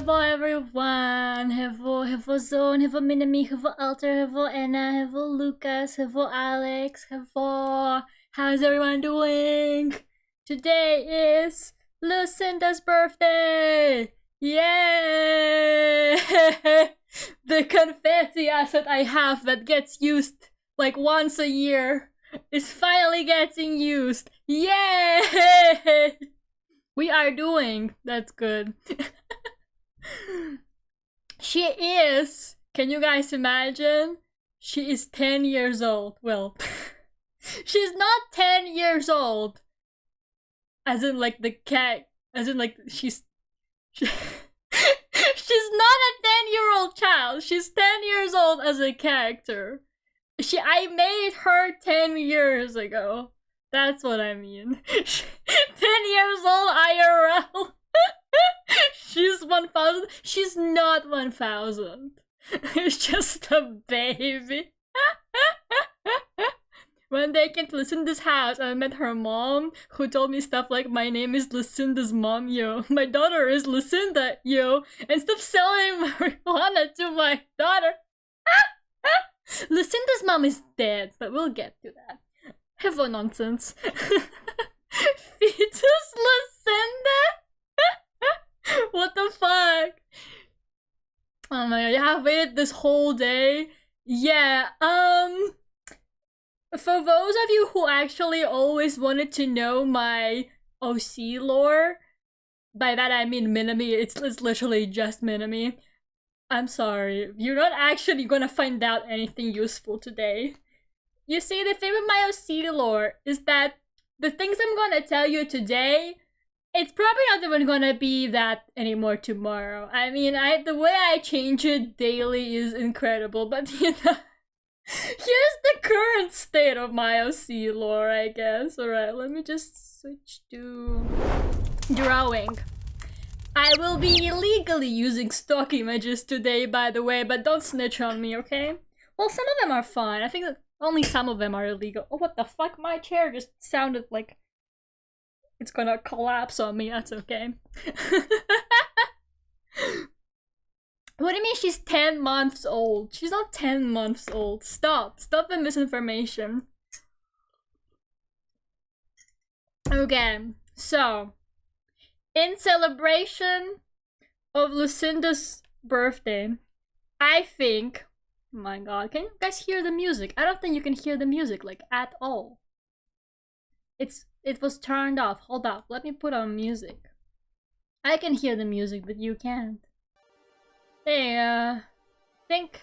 Hello everyone! Hello Zone, hello Minami, hello Alter, hello Anna, hello Lucas, hello Alex, hello... How's everyone doing? Today is Lucinda's birthday! Yay! The confetti asset I have that gets used like once a year is finally getting used! Yay! We are doing. That's good. She is. Can you guys imagine? She is 10 years old. Well, she's not 10 years old. As in like the cat. As in like she's not a 10-year-old child. She's 10 years old as a character. I made her 10 years ago. That's what I mean. 10 years old IRL. She's 1,000. She's not 1,000. It's just a baby. One day I came to Lucinda's house and I met her mom, who told me stuff like, my name is Lucinda's mom, yo. My daughter is Lucinda, yo. And stop selling marijuana to my daughter. Lucinda's mom is dead, but we'll get to that. Hello nonsense. Fetus Lucinda? What the fuck? Oh my god, I have waited this whole day. Yeah, for those of you who actually always wanted to know my OC lore, by that I mean Minami, it's literally just Minami. I'm sorry, you're not actually gonna find out anything useful today. You see, the thing with my OC lore is that the things I'm gonna tell you today, it's probably not even gonna be that anymore tomorrow. I mean, the way I change it daily is incredible, but you know, here's the current state of my OC lore, I guess. Alright, let me just switch to drawing. I will be illegally using stock images today, by the way, but don't snitch on me, okay? Well, some of them are fine. I think that only some of them are illegal. Oh, what the fuck? My chair just sounded like it's gonna collapse on me. That's okay. What do you mean she's 10 months old? She's not 10 months old. Stop. Stop the misinformation. Okay, so in celebration of Lucinda's birthday, I think... Oh my god, can you guys hear the music? I don't think you can hear the music, like, at all. It was turned off. Hold up, let me put on music. I can hear the music, but you can't. Hey, I think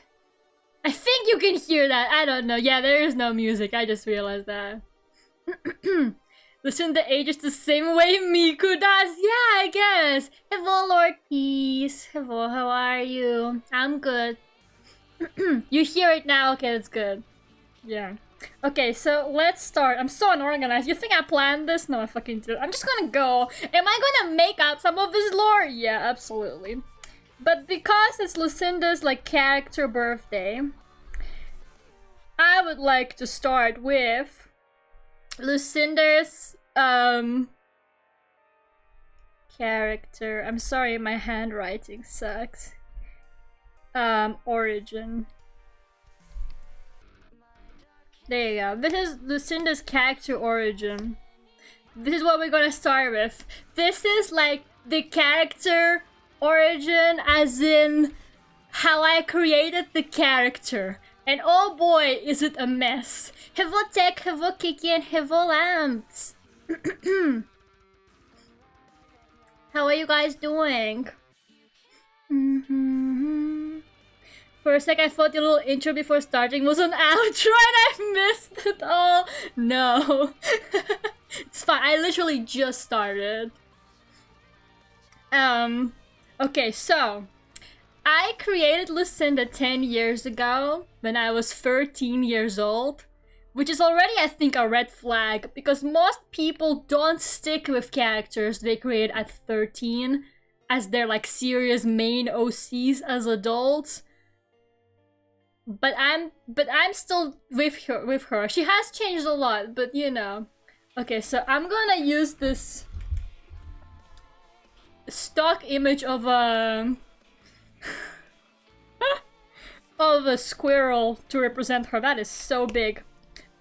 you can hear that. I don't know. Yeah, there is no music. I just realized that. Lucinda ages the same way Miku does. Yeah, I guess. Hello, Lord Peace. Hello, how are you? I'm good. You hear it now? Okay, that's good. Yeah. Okay, so let's start. I'm so unorganized. You think I planned this? No, I fucking did. I'm just gonna go. Am I gonna make up some of his lore? Yeah, absolutely. But because it's Lucinda's, like, character birthday, I would like to start with Lucinda's, character. I'm sorry, my handwriting sucks. Origin. There you go. This is Lucinda's character origin. This is what we're gonna start with. This is like the character origin, as in how I created the character. And oh boy, is it a mess. Hello Tech, hello Kiki, and hello Lamps. How are you guys doing? For a sec, I thought the little intro before starting was an outro and I missed it all. No. It's fine. I literally just started. Okay, so I created Lucinda 10 years ago when I was 13 years old, which is already, I think, a red flag because most people don't stick with characters they create at 13 as their, like, serious main OCs as adults. But I'm still with her. She has changed a lot, but you know. Okay, so I'm gonna use this stock image of a of a squirrel to represent her. That is so big.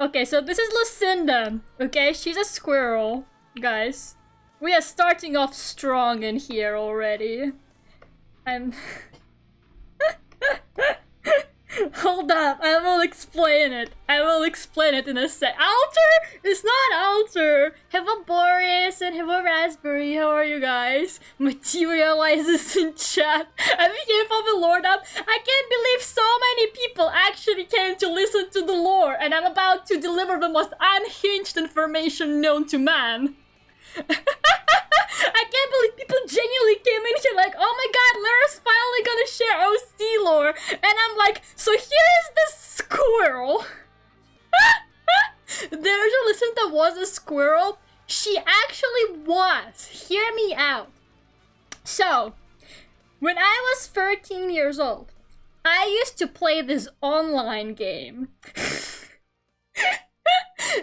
Okay, so this is Lucinda. Okay, she's a squirrel, guys. We are starting off strong in here already. I'm... Hold up, I will explain it. I will explain it in a sec. Alter? It's not Alter. Hello Boris and hello Raspberry. How are you guguys? Materializes in chat. I became from the Lord up. I can't believe so many people actually came to listen to the lore, and I'm about to deliver the most unhinged information known to man. I can't believe people genuinely came in here like, oh my god, Lera's finally gonna share OC lore. And I'm like, so here's this squirrel. There's a Lucinda was a squirrel. She actually was. Hear me out. So, when I was 13 years old, I used to play this online game.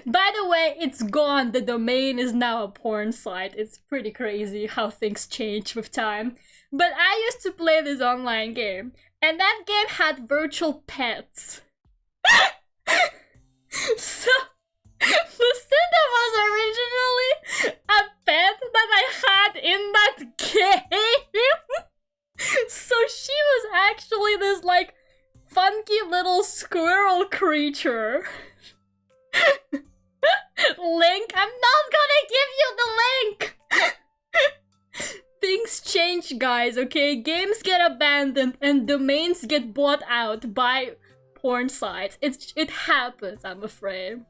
By the way, it's gone. The domain is now a porn site. It's pretty crazy how things change with time. But I used to play this online game, and that game had virtual pets. So, Lucinda was originally a pet that I had in that game. So she was actually this, like, funky little squirrel creature. Link? I'm not gonna give you the link! Things change, guys, okay? Games get abandoned and domains get bought out by porn sites. It happens, I'm afraid.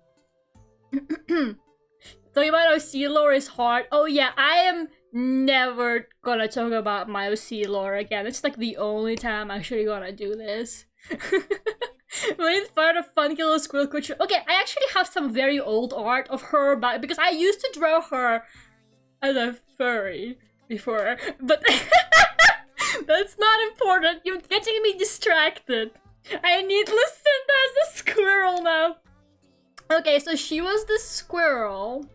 Talking about OC lore is hard. Oh yeah, I am never gonna talk about my OC lore again. It's like the only time I'm actually gonna do this. When part of funky little squirrel creature. Okay, I actually have some very old art of her, because I used to draw her as a furry before, but that's not important. You're getting me distracted. I need Lucinda as a squirrel now. Okay, so she was the squirrel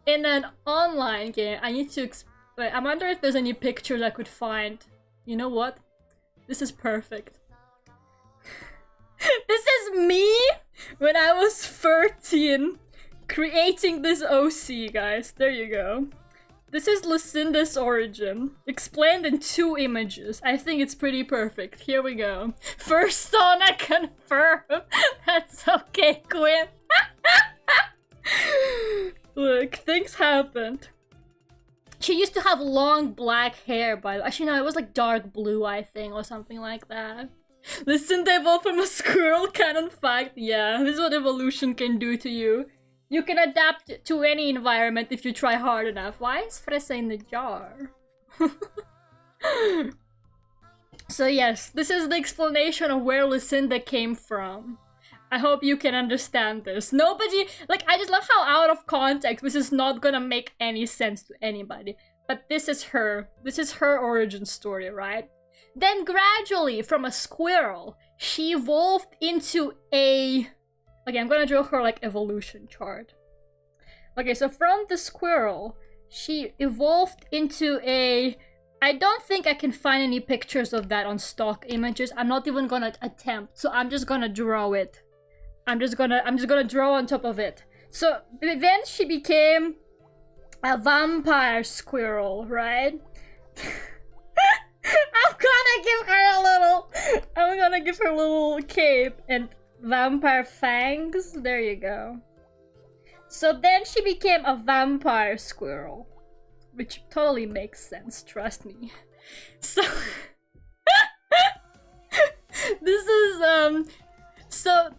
in an online game. I need to wait, I wonder if there's any pictures I could find. You know what? This is perfect. This is me when I was 13 creating this OC, guys. There you go. This is Lucinda's origin, explained in 2 images. I think it's pretty perfect. Here we go. First Sona confirm. That's okay, Quinn. Look, things happened. She used to have long black hair, actually no, it was like dark blue, I think, or something like that. Listen, they evolved from a squirrel, canon fact. Yeah, this is what evolution can do to you. You can adapt to any environment if you try hard enough. Why is Fresa in the jar? So yes, this is the explanation of where Lucinda came from. I hope you can understand this. Nobody, like, I just love how out of context this is not gonna make any sense to anybody. But this is her origin story, right? Then gradually, from a squirrel, she evolved into a... Okay, I'm gonna draw her, like, evolution chart. Okay, so from the squirrel, she evolved into a... I don't think I can find any pictures of that on stock images. I'm not even gonna attempt, so I'm just gonna draw it. I'm just gonna draw on top of it. So, then she became a vampire squirrel, right? I'm gonna give her a little cape and vampire fangs. There you go. So then she became a vampire squirrel, which totally makes sense, trust me. So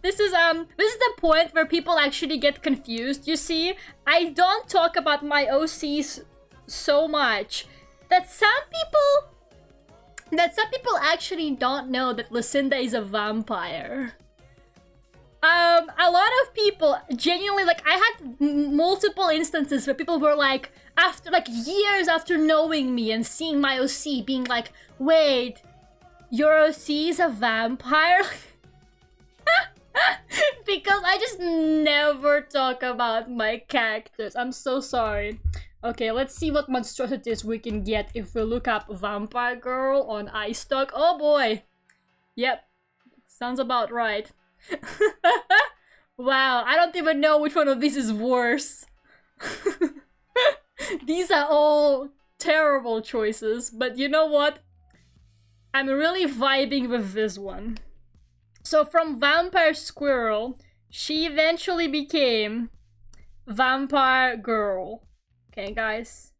this is the point where people actually get confused. You see, I don't talk about my OCs so much that some people actually don't know that Lucinda is a vampire. A lot of people genuinely, like, I had multiple instances where people were like, after, like, years after knowing me and seeing my OC, being like, wait, your OC is a vampire? Because I just never talk about my characters. I'm so sorry. Okay, let's see what monstrosities we can get if we look up Vampire Girl on iStock. Oh boy! Yep. Sounds about right. Wow, I don't even know which one of these is worse. These are all terrible choices, but you know what? I'm really vibing with this one. So from Vampire Squirrel, she eventually became Vampire Girl. Okay, guys.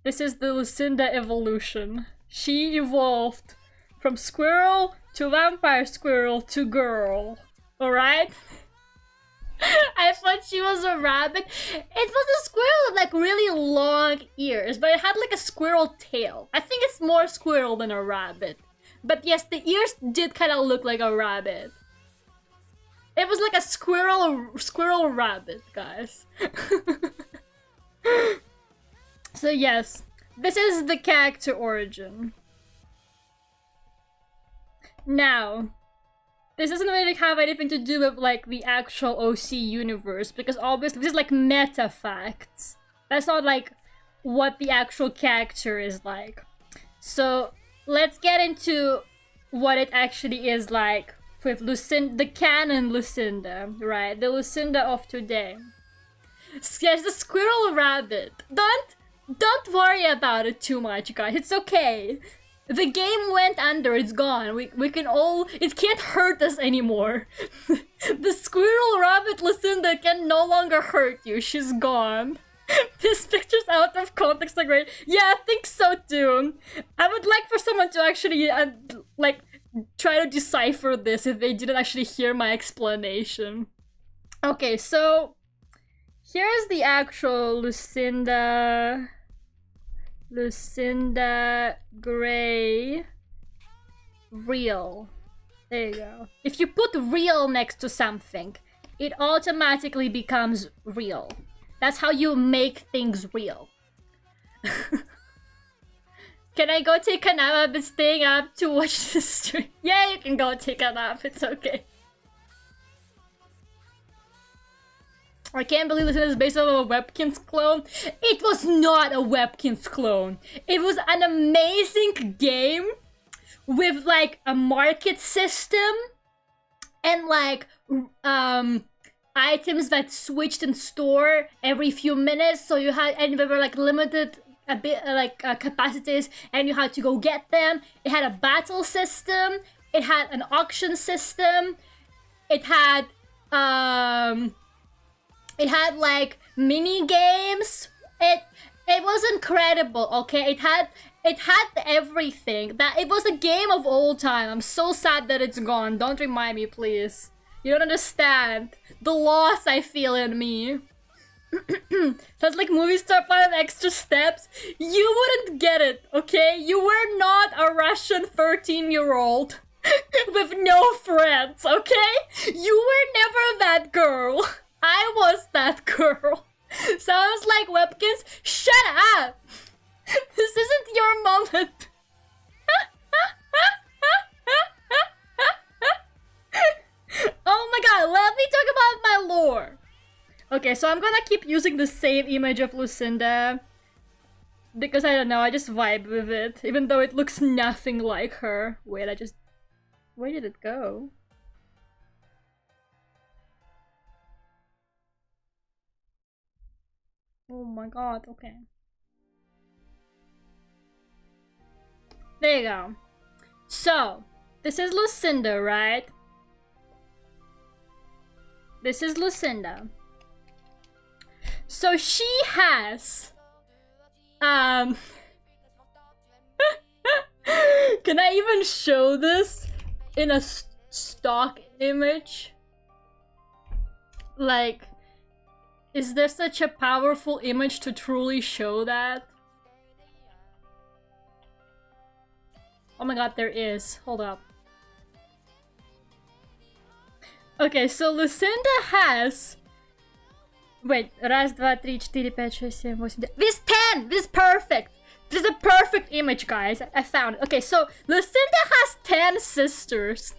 This is the Lucinda evolution. She evolved from squirrel to vampire squirrel to girl. Alright? I thought she was a rabbit. It was a squirrel with like really long ears, but it had like a squirrel tail. I think it's more squirrel than a rabbit. But yes, the ears did kind of look like a rabbit. It was like a squirrel rabbit, guys. So yes, this is the character origin. Now, this doesn't really have anything to do with like the actual OC universe, because obviously this is like meta facts. That's not like what the actual character is like. So let's get into what it actually is like with Lucinda, the canon Lucinda, right? The Lucinda of today. There's the squirrel rabbit. Don't worry about it too much, guys. It's okay. The game went under, it's gone. We can all... It can't hurt us anymore. The squirrel rabbit Lucinda can no longer hurt you. She's gone. These pictures out of context are great. Yeah, I think so too. I would like for someone to actually, like, try to decipher this if they didn't actually hear my explanation. Okay, so... Here's the actual Lucinda Gray real. There you go. If you put real next to something, it automatically becomes real. That's how you make things real. Can I go take a nap? I've been staying up to watch this stream. Yeah, you can go take a nap. It's okay. I can't believe this is based on a Webkinz clone. It was not a Webkinz clone. It was an amazing game with like a market system and like items that switched in store every few minutes. So you had, and they were like limited a bit like capacities, and you had to go get them. It had a battle system. It had an auction system. It had like mini games. It was incredible. Okay, it had everything. That it was a game of all time. I'm so sad that it's gone. Don't remind me, please. You don't understand the loss I feel in me. Sounds like movie star plan extra steps. You wouldn't get it, okay? You were not a Russian 13-year-old with no friends, okay? You were never that girl. I was that girl. Sounds like Webkinz. Shut up! This isn't your moment. Oh my god, let me talk about my lore. Okay, so I'm gonna keep using the same image of Lucinda because I don't know, I just vibe with it, even though it looks nothing like her. Wait, where did it go? Oh my god, okay. There you go. So, this is Lucinda, right? This is Lucinda. So she has... Can I even show this in a stock image? Like... Is there such a powerful image to truly show that? Oh my god, there is. Hold up. Okay, so Lucinda has... Wait, раз, два, три, четыре, пять, шесть, семь, восемь, девять. This 10! This is perfect! This is a perfect image, guys. I found it. Okay, so Lucinda has 10 sisters.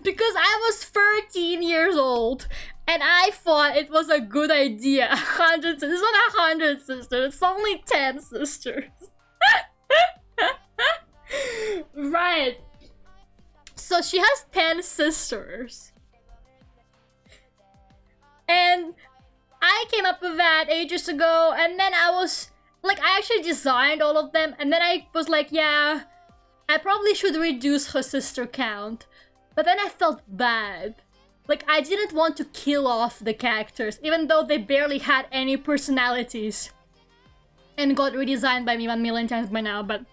Because I was 13 years old and I thought it was a good idea. 100 sisters. It's not 100 sisters, it's only 10 sisters. Right. So she has 10 sisters. And I came up with that ages ago, and then I was like, I actually designed all of them, and then I was like, yeah, I probably should reduce her sister count. But then I felt bad. Like, I didn't want to kill off the characters, even though they barely had any personalities. And got redesigned by me 1,000,000 times by now, but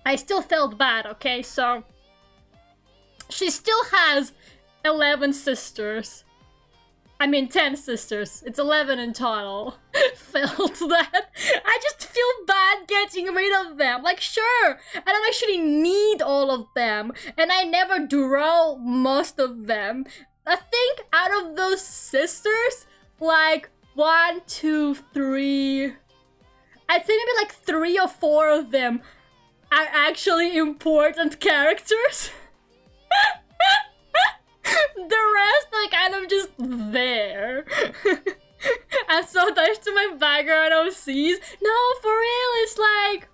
I still felt bad, okay? So, she still has 11 sisters. I mean 10 sisters. It's 11 in total. Felt that. I just feel bad getting rid of them. Like, sure, I don't actually need all of them. And I never draw most of them. I think out of those sisters, like 1, 2, 3... I'd say maybe like 3 or 4 of them are actually important characters. The rest are kind of just there. I'm so attached to my background OCs. No, for real, it's like...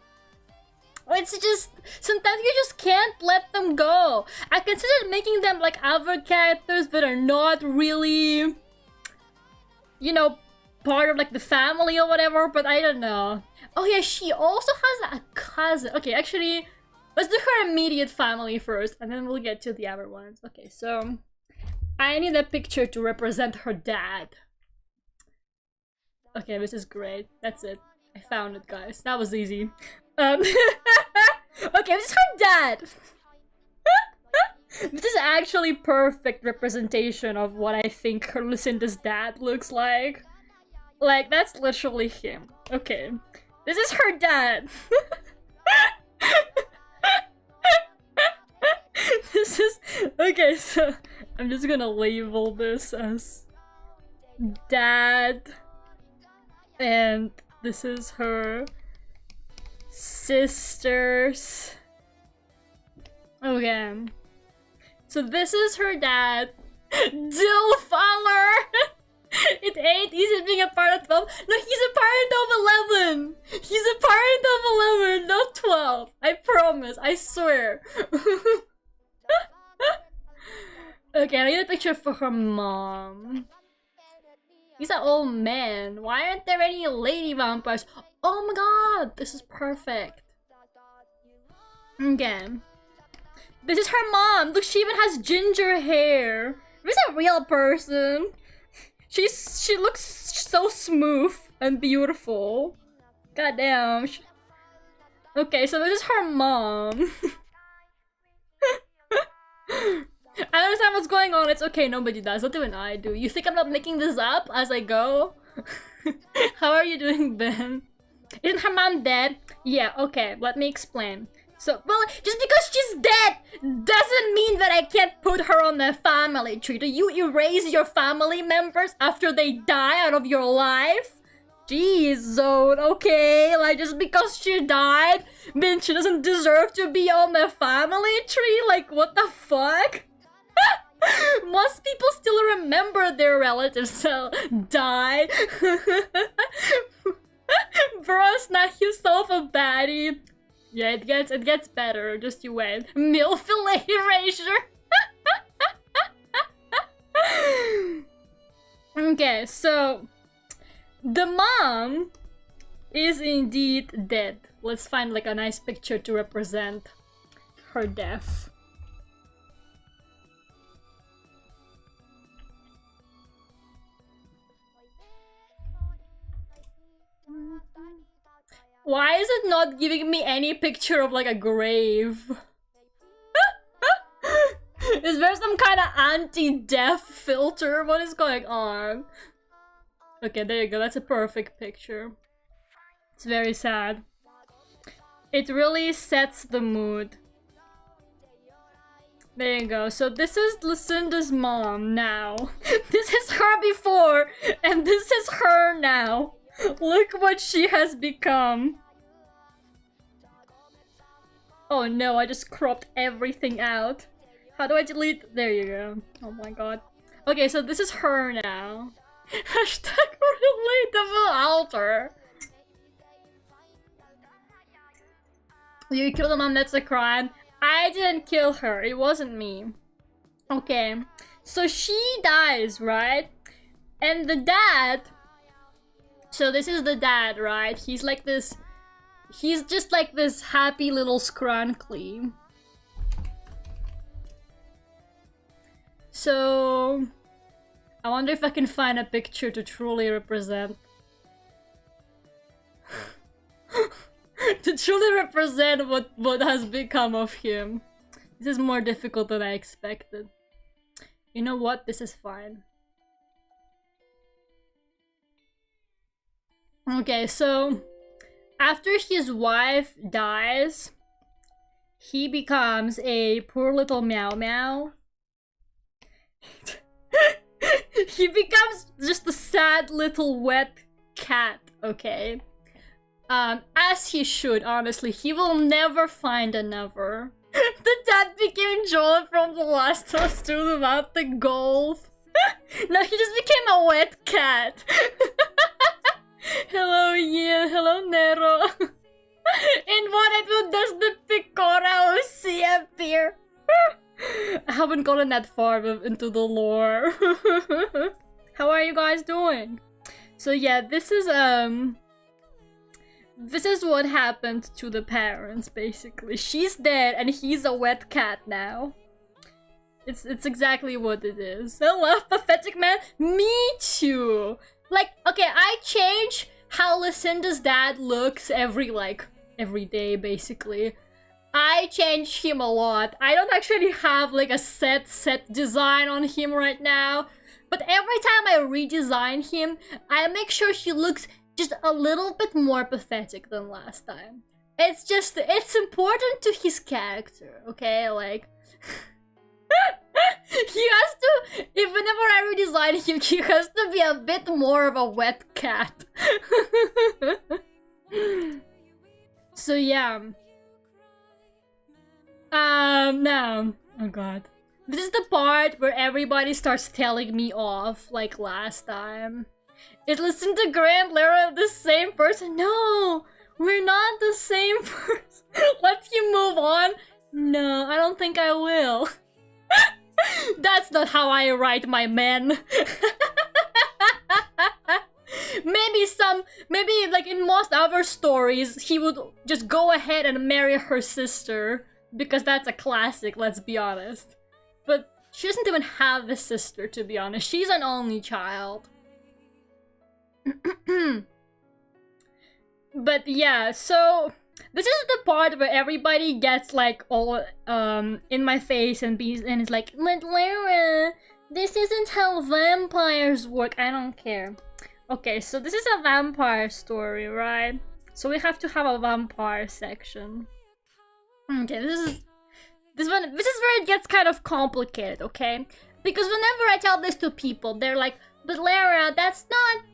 It's just... Sometimes you just can't let them go. I considered making them like other characters that are not really... You know, part of like the family or whatever, but I don't know. Oh yeah, she also has a cousin. Okay, actually... Let's do her immediate family first, and then we'll get to the other ones. Okay, so... I need a picture to represent her dad. Okay, this is great. That's it. I found it, guys. That was easy. Okay, this is her dad! This is actually perfect representation of what I think her Lucinda's dad looks like. Like, that's literally him. Okay. This is her dad! This is... Okay, so... I'm just gonna label this as... Dad. And this is her... Sisters. Okay. So this is her dad. Dilfaller! It ain't easy being a part of 12. No, he's a part of 11! He's a part of 11, not 12. I promise, I swear. Okay, I need a picture for her mom. He's an old man. Why aren't there any lady vampires? Oh my god, this is perfect. Okay. This is her mom. Look, she even has ginger hair. This is a real person. She looks so smooth and beautiful. Goddamn. Okay, so this is her mom. I understand what's going on. It's okay, nobody does. Not even I do. You think I'm not making this up as I go? How are you doing, Ben? Isn't her mom dead? Yeah, okay, let me explain. So, well, just because she's dead doesn't mean that I can't put her on the family tree. Do you erase your family members after they die out of your life? Jeez, Zone, okay, like just because she died, means she doesn't deserve to be on the family tree? Like, what the fuck? Most people still remember their relatives die. Bro, snack yourself a baddie. Yeah, it gets better. Just you wait. MILF erasure. Okay, so the mom is indeed dead. Let's find like a nice picture to represent her death. Why is it not giving me any picture of like a grave? Is there some kind of anti-death filter? What is going on? Okay, there you go. That's a perfect picture. It's very sad. It really sets the mood. There you go. So this is Lucinda's mom now. This is her before, and this is her now. Look what she has become. Oh no, I just cropped everything out. How do I delete? There you go. Oh my god. Okay, so this is her now. Hashtag relatable altar. You killed a mom, that's a crime. I didn't kill her. It wasn't me. Okay. So she dies, right? And the dad... So this is the dad, right? He's like this... He's just like this happy little scrunkly. So... I wonder if I can find a picture to truly represent... to truly represent what has become of him. This is more difficult than I expected. You know what? This is fine. Okay, so after his wife dies, he becomes a poor little meow meow. He becomes just a sad little wet cat, okay? As he should, honestly. He will never find another. The dad became Joel from The Last of Us 2 about the golf. No, he just became a wet cat. Hello, Ian. Hello, Nero. In what episode does the Picora OC appear? I haven't gotten that far into the lore. How are you guys doing? So yeah, this is what happened to the parents, basically. She's dead and he's a wet cat now. It's exactly what it is. I love Pathetic Man. Me too. Like, okay, I change how Lucinda's dad looks every day, basically. I change him a lot. I don't actually have like a set design on him right now. But every time I redesign him, I make sure he looks just a little bit more pathetic than last time. It's important to his character, okay? Like... he has to... If whenever I redesign him, he has to be a bit more of a wet cat. So yeah. Now... Oh god. This is the part where everybody starts telling me off, like last time. Is Lucinda Grant Lera the same person? No! We're not the same person. Let you move on? No, I don't think I will. That's not how I write my men. Maybe like in most other stories, he would just go ahead and marry her sister. Because that's a classic, let's be honest. But she doesn't even have a sister, to be honest. She's an only child. But yeah, so this is the part where everybody gets like all in my face and is like, but Lera, this isn't how vampires work. I don't care. Okay, so this is a vampire story, right? So we have to have a vampire section. Okay, this is where it gets kind of complicated, okay? Because whenever I tell this to people, they're like, but Lera, that's not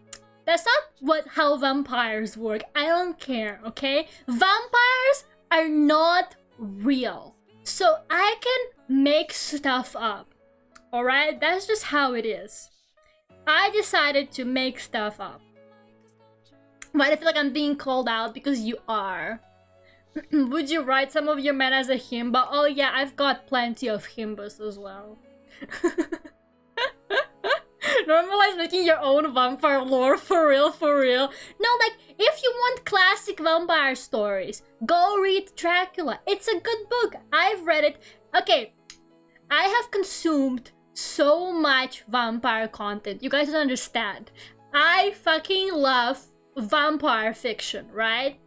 how vampires work. I don't care, okay? Vampires are not real. So I can make stuff up. Alright? That's just how it is. I decided to make stuff up. But I feel like I'm being called out because you are. Would you write some of your men as a himba? Oh yeah, I've got plenty of himbas as well. Normalize making your own vampire lore, for real, for real. No, like, if you want classic vampire stories, go read Dracula. It's a good book. I've read it. Okay, I have consumed so much vampire content. You guys don't understand. I fucking love vampire fiction, right?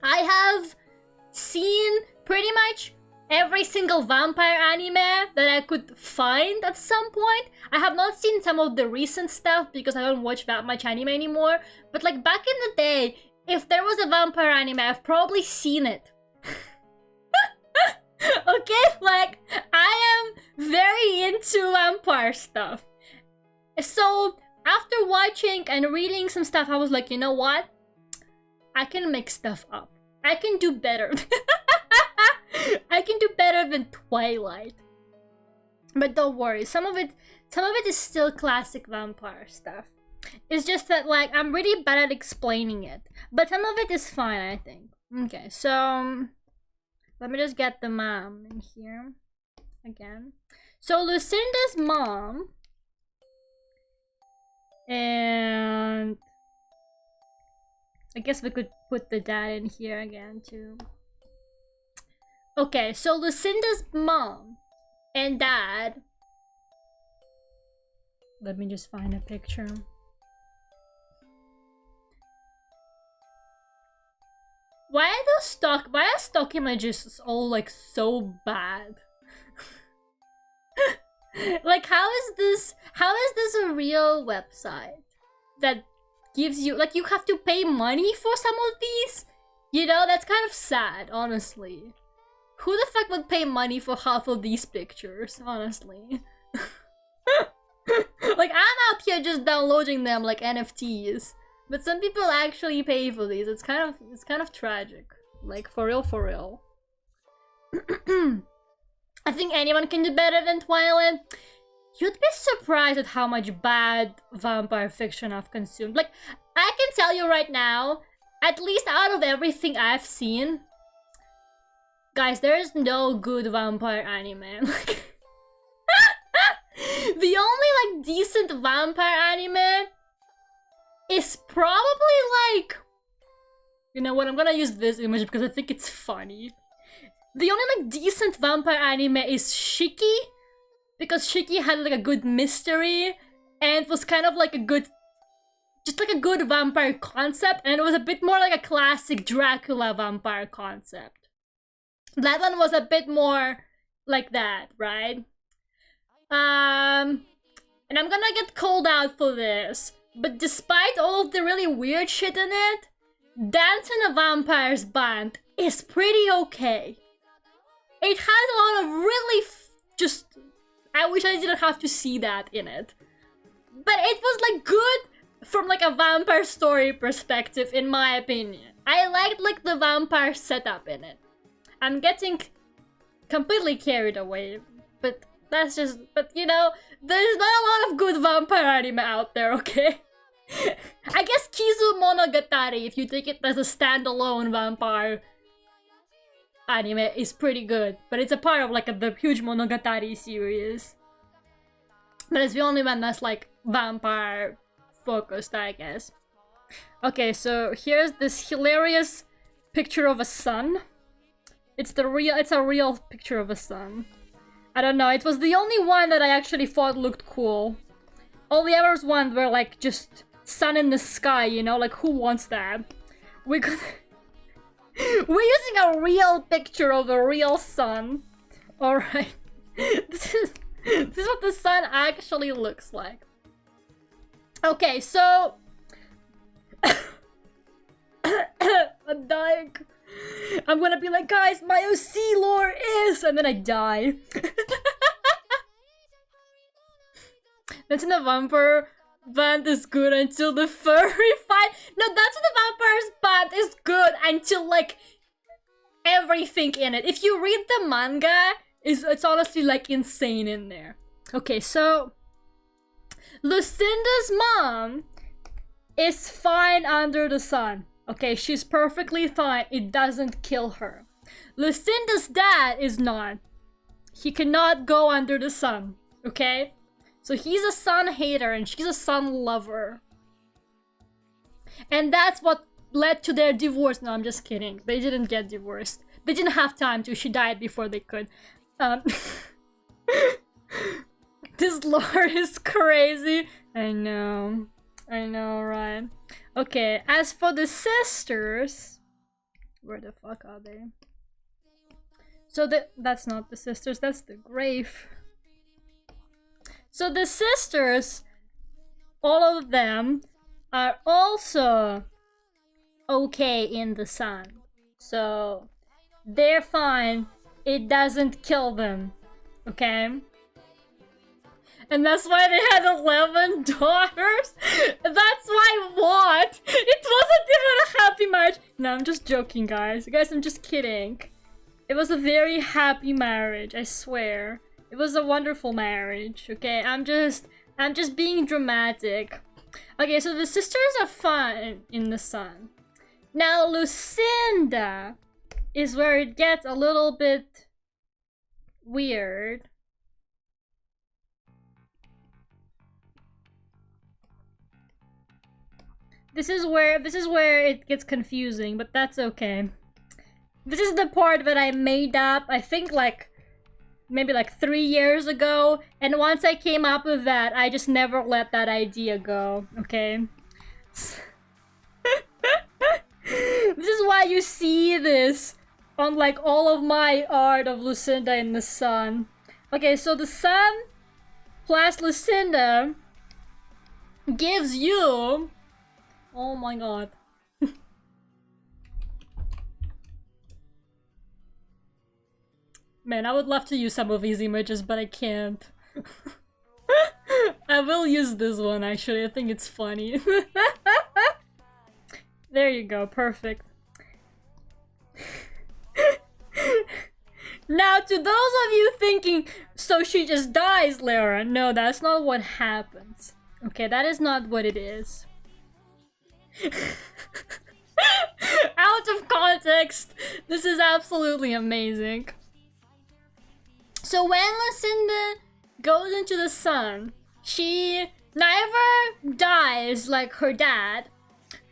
I have seen pretty much every single vampire anime that I could find at some point. I have not seen some of the recent stuff because I don't watch that much anime anymore. But like back in the day, if there was a vampire anime, I've probably seen it. Okay, like I am very into vampire stuff. So after watching and reading some stuff, I was like, you know what? I can make stuff up. I can do better. I can do better than Twilight. But don't worry, some of it is still classic vampire stuff. It's just that like I'm really bad at explaining it. But some of it is fine, I think. Okay, so Let me just get the mom in here again. So Lucinda's mom, and I guess we could put the dad in here again too. Okay, so Lucinda's mom and dad. Let me just find a picture. Why are stock images all like so bad? Like how is this a real website that gives you, like, you have to pay money for some of these? You know, that's kind of sad, honestly. Who the fuck would pay money for half of these pictures, honestly? Like, I'm out here just downloading them like NFTs. But some people actually pay for these. It's kind of tragic. Like, for real. I think anyone can do better than Twilight. You'd be surprised at how much bad vampire fiction I've consumed. Like, I can tell you right now, at least out of everything I've seen, guys, there is no good vampire anime. Like, the only, like, decent vampire anime is probably, like... You know what, I'm gonna use this image because I think it's funny. The only, like, decent vampire anime is Shiki, because Shiki had, like, a good mystery, and it was kind of like a good... Just, like, a good vampire concept, and it was a bit more like a classic Dracula vampire concept. That one was a bit more like that, right? And I'm gonna get called out for this, but despite all of the really weird shit in it, Dance in a Vampire's Band is pretty okay. It has a lot of really just... I wish I didn't have to see that in it. But it was, like, good from, like, a vampire story perspective, in my opinion. I liked, like, the vampire setup in it. I'm getting completely carried away, but that's just... But, you know, there's not a lot of good vampire anime out there, okay? I guess Kizu Monogatari, if you take it as a standalone vampire anime, is pretty good. But it's a part of, like, the huge Monogatari series. But it's the only one that's, like, vampire focused, I guess. Okay, so here's this hilarious picture of a sun. It's a real picture of a sun. I don't know, it was the only one that I actually thought looked cool. All the others ones were, like, just sun in the sky, you know? Like, who wants that? We're using a real picture of a real sun. Alright. This is what the sun actually looks like. Okay, so... I'm dying. I'm gonna be like, guys, my OC lore is... And then I die. That's in the vampire band is good until the furry fight. No, that's in the vampire's band is good until, like, everything in it. If you read the manga, it's honestly, like, insane in there. Okay, so Lucinda's mom is fine under the sun. Okay, she's perfectly fine. It doesn't kill her. Lucinda's dad is not. He cannot go under the sun. Okay? So he's a sun hater and she's a sun lover. And that's what led to their divorce. No, I'm just kidding. They didn't get divorced. They didn't have time to. She died before they could. This lore is crazy. I know, right? Okay, as for the sisters... Where the fuck are they? So that's not the sisters, that's the grave. So the sisters, all of them, are also okay in the sun. So they're fine. It doesn't kill them. Okay? And that's why they had 11 daughters? That's why what? It wasn't even a happy marriage. No, I'm just joking, guys. Guys, I'm just kidding. It was a very happy marriage, I swear. It was a wonderful marriage, okay? I'm just being dramatic. Okay, so the sisters are fine in the sun. Now, Lucinda is where it gets a little bit weird. This is where it gets confusing, but that's okay. This is the part that I made up, I think like maybe like 3 years ago, and once I came up with that, I just never let that idea go, okay? This is why you see this on like all of my art of Lucinda in the sun. Okay, so the sun plus Lucinda gives you... Oh my god. Man, I would love to use some of these images, but I can't. I will use this one, actually. I think it's funny. There you go, perfect. Now, to those of you thinking, so she just dies, Lera. No, that's not what happens. Okay, that is not what it is. Out of context, this is absolutely amazing. So when Lucinda goes into the sun, she neither dies like her dad,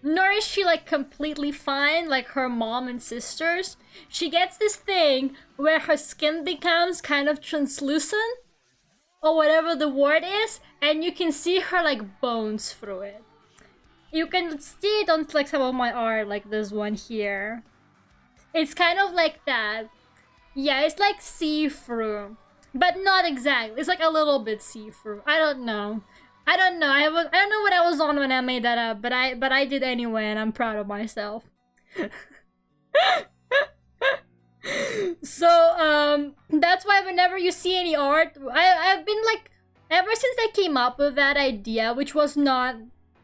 nor is she like completely fine like her mom and sisters. She gets this thing where her skin becomes kind of translucent, or whatever the word is, and you can see her like bones through it. You can see it on like some of my art, like this one here. It's kind of like that. Yeah, it's like see-through, but not exactly. It's like a little bit see-through. I don't know. I don't know. I don't know what I was on when I made that up, but I did anyway, and I'm proud of myself. So that's why whenever you see any art, I've been like, ever since I came up with that idea, which was not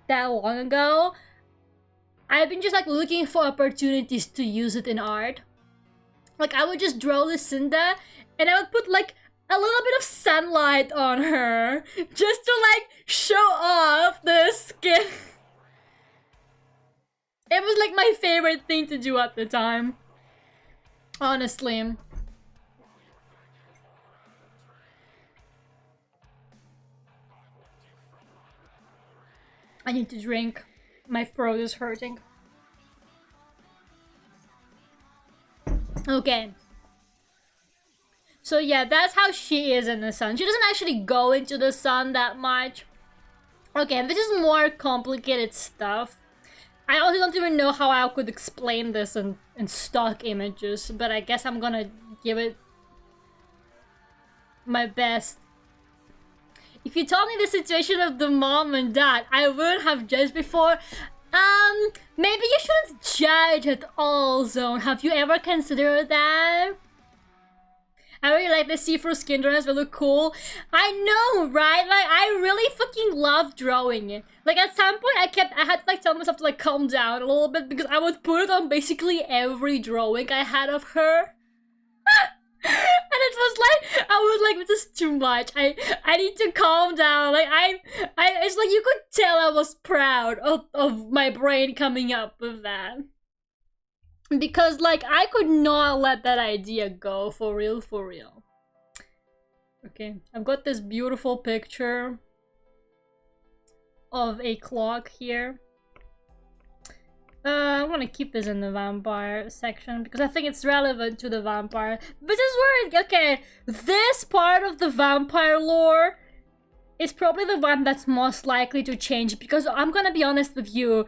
that long ago, I've been just like looking for opportunities to use it in art. Like I would just draw Lucinda and I would put like a little bit of sunlight on her just to like show off the skin. It was like my favorite thing to do at the time. Honestly. I need to drink. My throat is hurting. Okay. So yeah, that's how she is in the sun. She doesn't actually go into the sun that much. Okay, this is more complicated stuff. I also don't even know how I could explain this in stock images, but I guess I'm gonna give it my best. If you told me the situation of the mom and dad, I would have judged before. Maybe you shouldn't judge at all, Zone. Have you ever considered that? I really like the see-through skin tones, they look cool. I know, right? Like, I really fucking love drawing it. Like, at some point, I had to, like, tell myself to, like, calm down a little bit because I would put it on basically every drawing I had of her. And it was like, I was like, this is too much. I need to calm down. Like, it's like, you could tell I was proud of my brain coming up with that. Because, like, I could not let that idea go, for real, for real. Okay, I've got this beautiful picture of a clock here. I'm gonna keep this in the vampire section because I think it's relevant to the vampire. This is where, okay, this part of the vampire lore is probably the one that's most likely to change because I'm gonna be honest with you,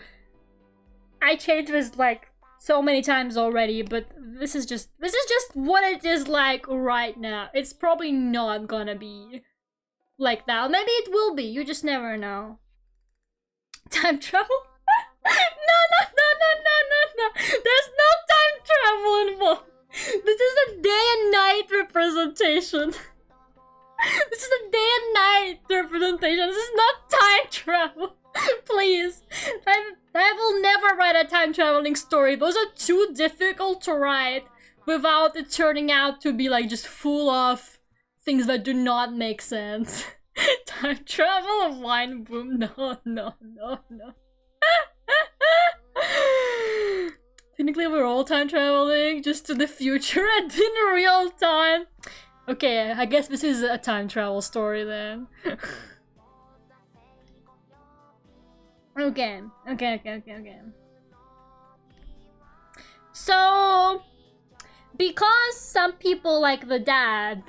I changed this like so many times already, but this is just what it is like right now. It's probably not gonna be like that. Maybe it will be, you just never know. Time travel? No. There's no time travel involved. This is a day and night representation. This is a day and night representation. This is not time travel. Please. I will never write a time traveling story. Those are too difficult to write without it turning out to be like just full of things that do not make sense. Time travel of wine boom. No. technically we're all time traveling just to the future and in real time. Okay, I guess this is a time travel story then. Okay. So, because some people like the dad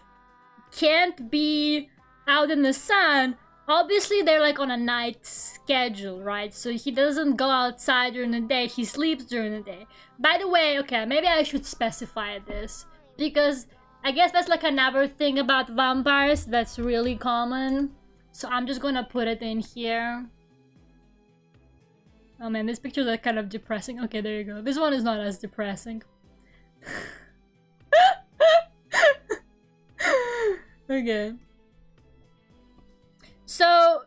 can't be out in the sun, obviously they're like on a night schedule, right? So he doesn't go outside during the day, he sleeps during the day. By the way, okay, maybe I should specify this, because I guess that's like another thing about vampires that's really common. So I'm just gonna put it in here. Oh man, these pictures are kind of depressing. Okay, there you go. This one is not as depressing. Okay. So,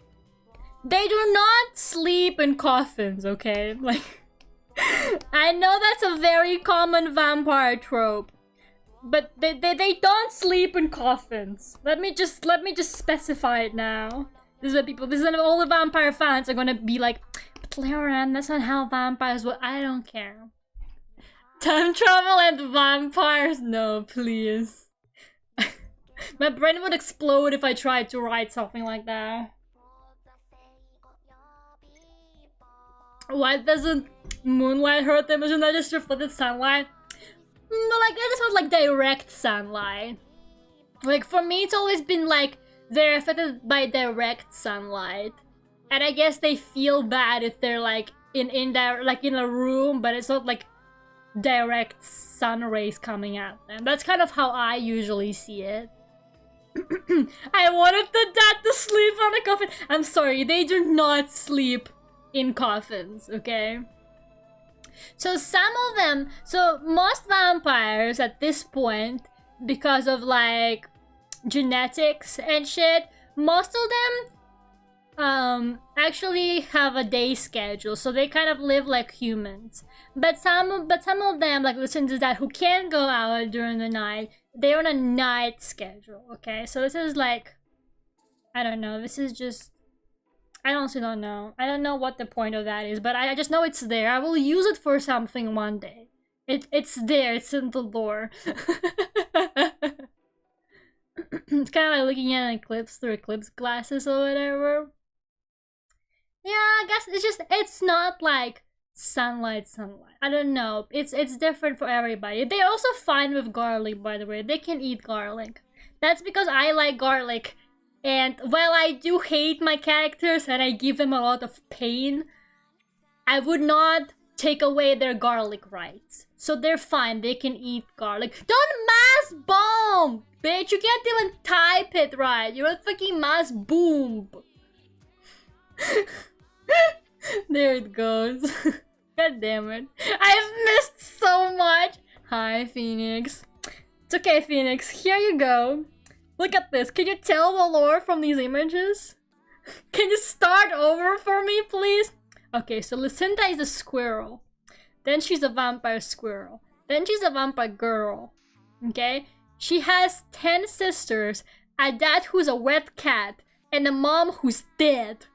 they do not sleep in coffins, okay? Like, I know that's a very common vampire trope, but they don't sleep in coffins. Let me just specify it now. This is what people, this is what all the vampire fans are gonna be like, but Lera, that's not how vampires work. I don't care. Time travel and vampires? No, please. My brain would explode if I tried to write something like that. Why doesn't moonlight hurt them? Isn't that just reflected sunlight? But like, I just want like direct sunlight. Like for me, it's always been like they're affected by direct sunlight, and I guess they feel bad if they're like in there, like in a room, but it's not like direct sun rays coming at them. That's kind of how I usually see it. I wanted the dad to sleep on a coffin. I'm sorry, they do not sleep in coffins, okay? So some of them, so most vampires at this point, because of like genetics and shit, most of them actually have a day schedule, so they kind of live like humans. But some of them, like Lucinda's dad, who can't go out during the night, they're on a night schedule, okay? So this is like, I don't know, this is just, I honestly don't know. I don't know what the point of that is, but I just know it's there. I will use it for something one day. It's there, it's in the lore. It's kind of like looking at an eclipse through eclipse glasses or whatever. Yeah, I guess it's just, it's not like sunlight. I don't know. It's different for everybody. They're also fine with garlic, by the way. They can eat garlic. That's because I like garlic. And while I do hate my characters and I give them a lot of pain, I would not take away their garlic rights. So they're fine. They can eat garlic. Don't mass bomb! Bitch, you can't even type it right. You're a fucking mass boom. There it goes. God damn it. I've missed so much. Hi, Phoenix. It's okay, Phoenix. Here you go. Look at this. Can you tell the lore from these images? Can you start over for me, please? Okay, so Lucinda is a squirrel. Then she's a vampire squirrel. Then she's a vampire girl. Okay? She has 10 sisters, a dad who's a wet cat, and a mom who's dead.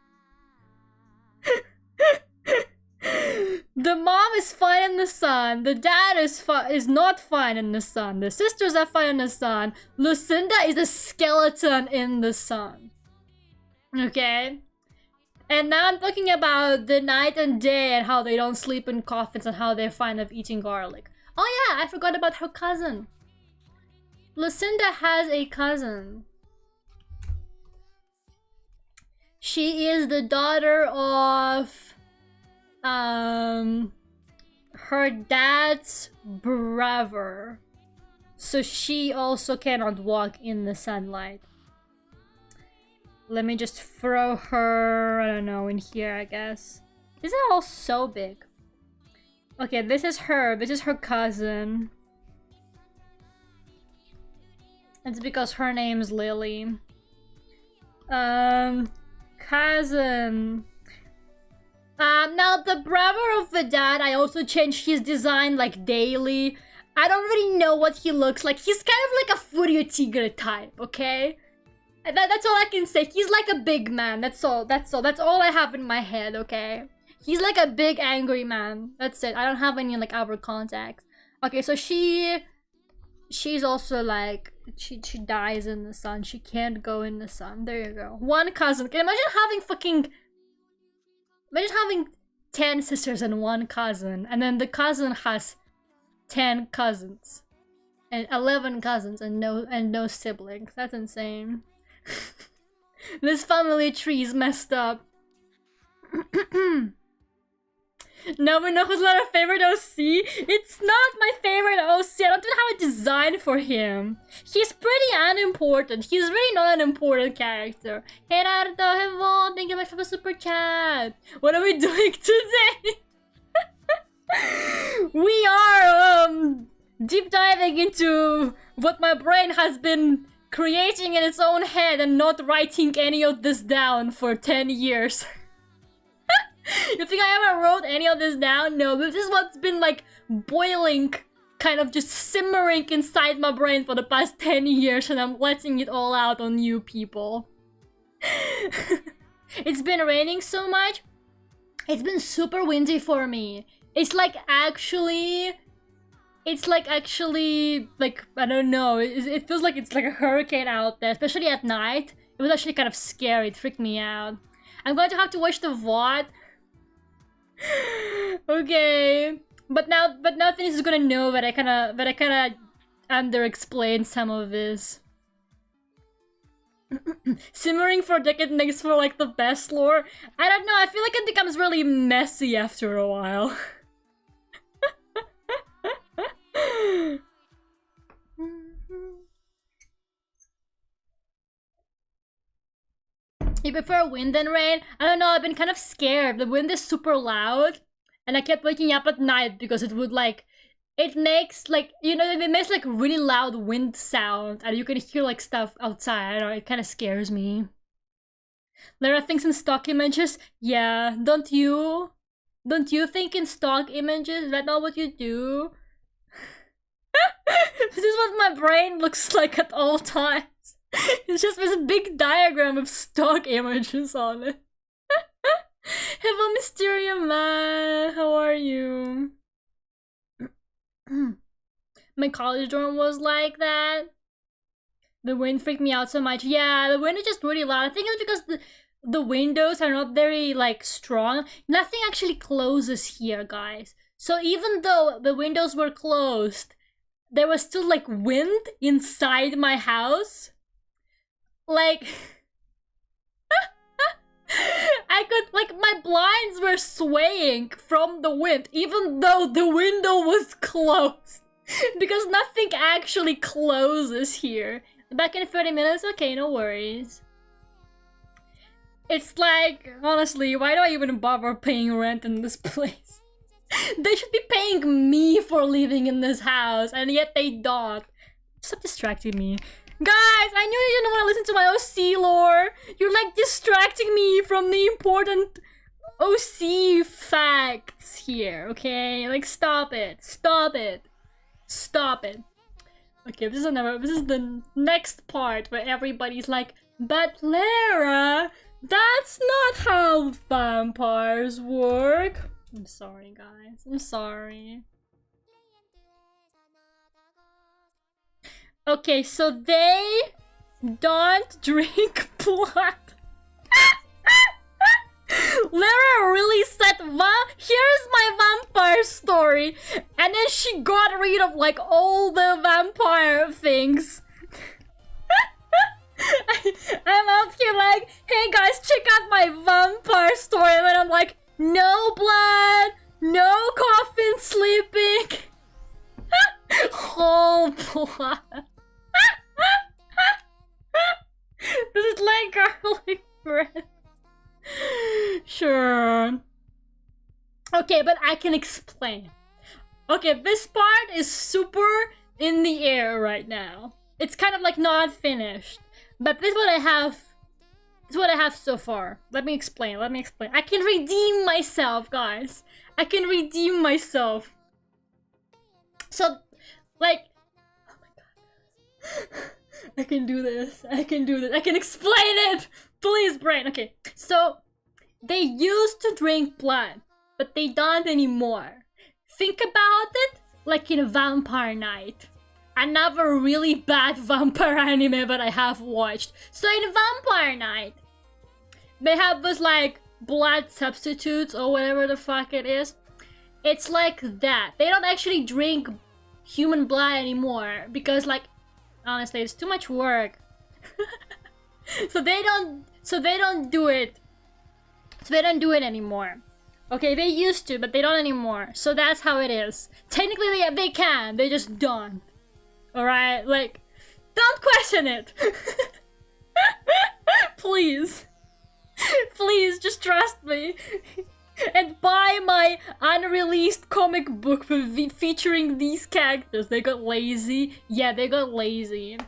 The mom is fine in the sun. The dad is not fine in the sun. The sisters are fine in the sun. Lucinda is a skeleton in the sun. Okay? And now I'm talking about the night and day and how they don't sleep in coffins and how they're fine of eating garlic. Oh yeah, I forgot about her cousin. Lucinda has a cousin. She is the daughter of her dad's brother, so she also cannot walk in the sunlight. Let me just throw her, I don't know, in here, I guess. These are all so big. Okay, this is her cousin. It's because her name's Lily. Cousin. Now the brother of the dad, I also changed his design like daily. I don't really know what he looks like. He's kind of like a Furio Tigre type, okay? That's all I can say. He's like a big man. That's all I have in my head, okay? He's like a big angry man. That's it. I don't have any like other contacts. Okay, so she's also like she dies in the sun. She can't go in the sun. There you go. One cousin. Can you imagine having 10 sisters and one cousin, and then the cousin has 10 cousins and 11 cousins and no siblings. That's insane. This family tree is messed up. No, but no, who's not a favorite OC? It's not my favorite OC. I don't even have a design for him. He's pretty unimportant. He's really not an important character. Gerardo, hello, thank you much for the super chat. What are we doing today? We are deep diving into what my brain has been creating in its own head and not writing any of this down for 10 years. You think I ever wrote any of this down? No, this is what's been like boiling, kind of just simmering inside my brain for the past 10 years, and I'm letting it all out on you people. It's been raining so much. It's been super windy for me. It's like actually, like, I don't know, it feels like it's like a hurricane out there, especially at night. It was actually kind of scary, it freaked me out. I'm going to have to watch the VOD. Okay, but now Phineas is gonna know that I kinda under-explained some of this. Simmering for a decade makes for like the best lore. I don't know, I feel like it becomes really messy after a while. You prefer wind than rain? I don't know, I've been kind of scared. The wind is super loud, and I kept waking up at night because it would like, it makes like, you know, it makes like really loud wind sound, and you can hear like stuff outside, or it kind of scares me. Lera thinks in stock images? Yeah, don't you? Don't you think in stock images? Is that not what you do? This is what my brain looks like at all times. It's just this big diagram of stock images on it. Hello, Mysterium Man. How are you? My college dorm was like that. The wind freaked me out so much. Yeah, the wind is just really loud. I think it's because the windows are not very like strong. Nothing actually closes here, guys. So even though the windows were closed, there was still like wind inside my house. Like, I could, like, my blinds were swaying from the wind, even though the window was closed. Because nothing actually closes here. Back in 30 minutes? Okay, no worries. It's like, honestly, why do I even bother paying rent in this place? They should be paying me for living in this house, and yet they don't. Stop distracting me. Guys, I knew you didn't want to listen to my OC lore. You're like distracting me from the important OC facts here, okay? Like, stop it. Stop it. Stop it. Okay, this is the next part where everybody's like, but Lera, that's not how vampires work. I'm sorry, guys. I'm sorry. Okay, so they don't drink blood. Lera really said, here's my vampire story. And then she got rid of like all the vampire things. I'm out here like, hey guys, check out my vampire story. And then I'm like, no blood, no coffin sleeping. Whole blood. This is like garlic bread. Sure. Okay, but I can explain. Okay, this part is super in the air right now. It's kind of like not finished. But this is what I have. This is what I have so far. Let me explain. Let me explain. I can redeem myself, guys. I can redeem myself. So, like, oh my god. I can do this. I can do this. I can explain it. Please, brain. Okay. So, they used to drink blood. but they don't anymore. Think about it like in Vampire Knight. Another really bad vampire anime that I have watched. So in Vampire Knight, they have this like blood substitutes or whatever the fuck it is. It's like that. They don't actually drink human blood anymore because, like, honestly, it's too much work. so they don't do it. So they don't do it anymore. Okay, they used to, but they don't anymore. So that's how it is. Technically, they can. They just don't. Alright? Like, don't question it. Please. Please, just trust me. And buy my unreleased comic book featuring these characters. They got lazy. Yeah, they got lazy.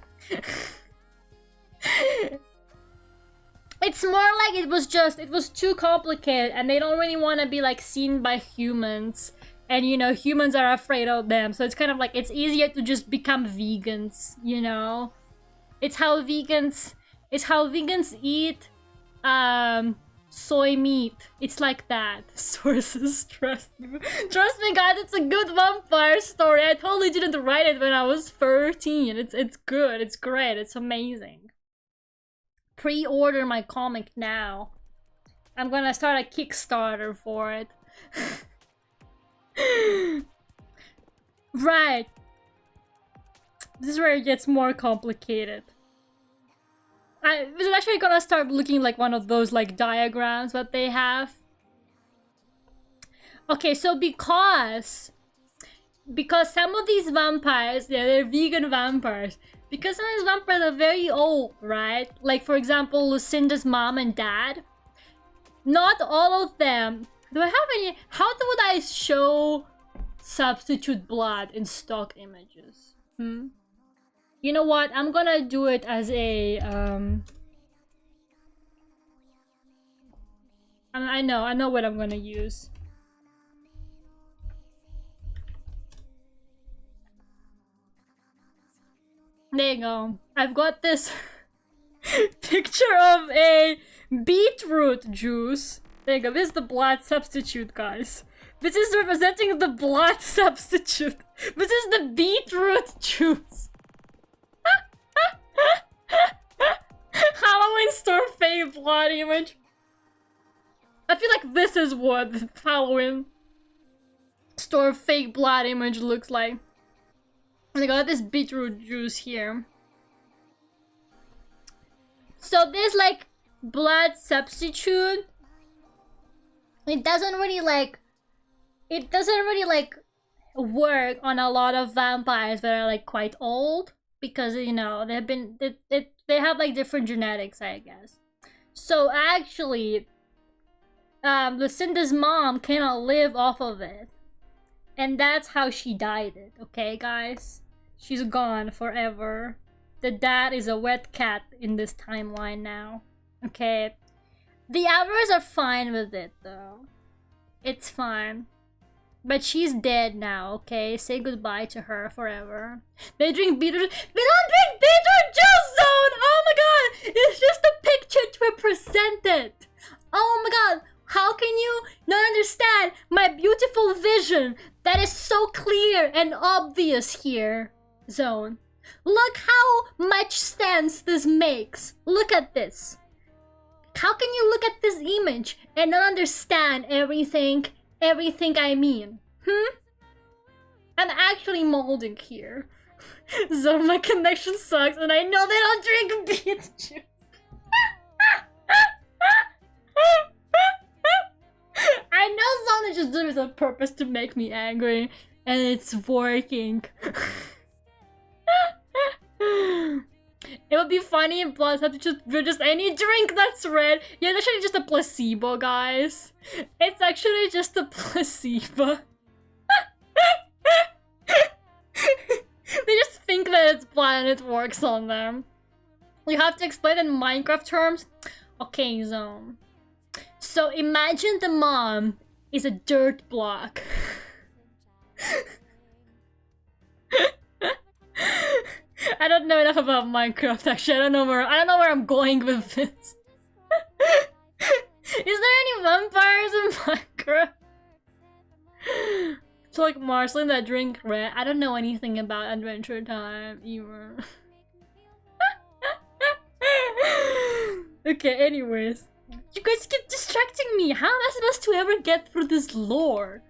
It's more like it was too complicated and they don't really want to be like seen by humans. And you know, humans are afraid of them. So it's kind of like, it's easier to just become vegans, you know? It's how vegans eat soy meat. It's like that. Sources, trust me. Trust me guys, it's a good vampire story. I totally didn't write it when I was 13. It's good, it's great, it's amazing. Pre-order my comic now. I'm gonna start a Kickstarter for it. Right. This is where it gets more complicated. I was actually gonna start looking like one of those like diagrams that they have. Okay, so because some of these vampires, yeah, they're vegan vampires. Because some of these vampires are very old, right? Like, for example, Lucinda's mom and dad. Not all of them. Do I have any... How would I show substitute blood in stock images? You know what? I'm gonna do it as a... I know what I'm gonna use. There you go. I've got this picture of a beetroot juice. There you go. This is the blood substitute, guys. This is representing the blood substitute. This is the beetroot juice. Halloween store fake blood image. I feel like this is what the Halloween store fake blood image looks like. And I got this beetroot juice here. So this like blood substitute, it doesn't really work on a lot of vampires that are like quite old because you know they have like different genetics, I guess. So actually, Lucinda's mom cannot live off of it. And that's how she died it, okay guys? She's gone forever. The dad is a wet cat in this timeline now. Okay. The others are fine with it though. It's fine. But she's dead now, okay? Say goodbye to her forever. They drink beetroot. They don't drink beetroot juice, Zone! Oh my god! It's just a picture to represent it! Oh my god! How can you not understand my beautiful vision that is so clear and obvious here, Zone? Look how much sense this makes. Look at this. How can you look at this image and not understand everything I mean? I'm actually molding here. Zone, my connection sucks and I know they don't drink beet juice. I know Zone is just doing this on purpose to make me angry, and it's working. It would be funny if blood substitutes were just any drink that's red. Yeah, it's actually just a placebo, guys. It's actually just a placebo. They just think that it's blood and it works on them. You have to explain in Minecraft terms? Okay, Zone. So imagine the mom is a dirt block. I don't know enough about Minecraft actually. I don't know where I'm going with this. Is there any vampires in Minecraft? So like Marceline that drink red. I don't know anything about Adventure Time either. Okay, anyways. You guys keep distracting me. How am I supposed to ever get through this lore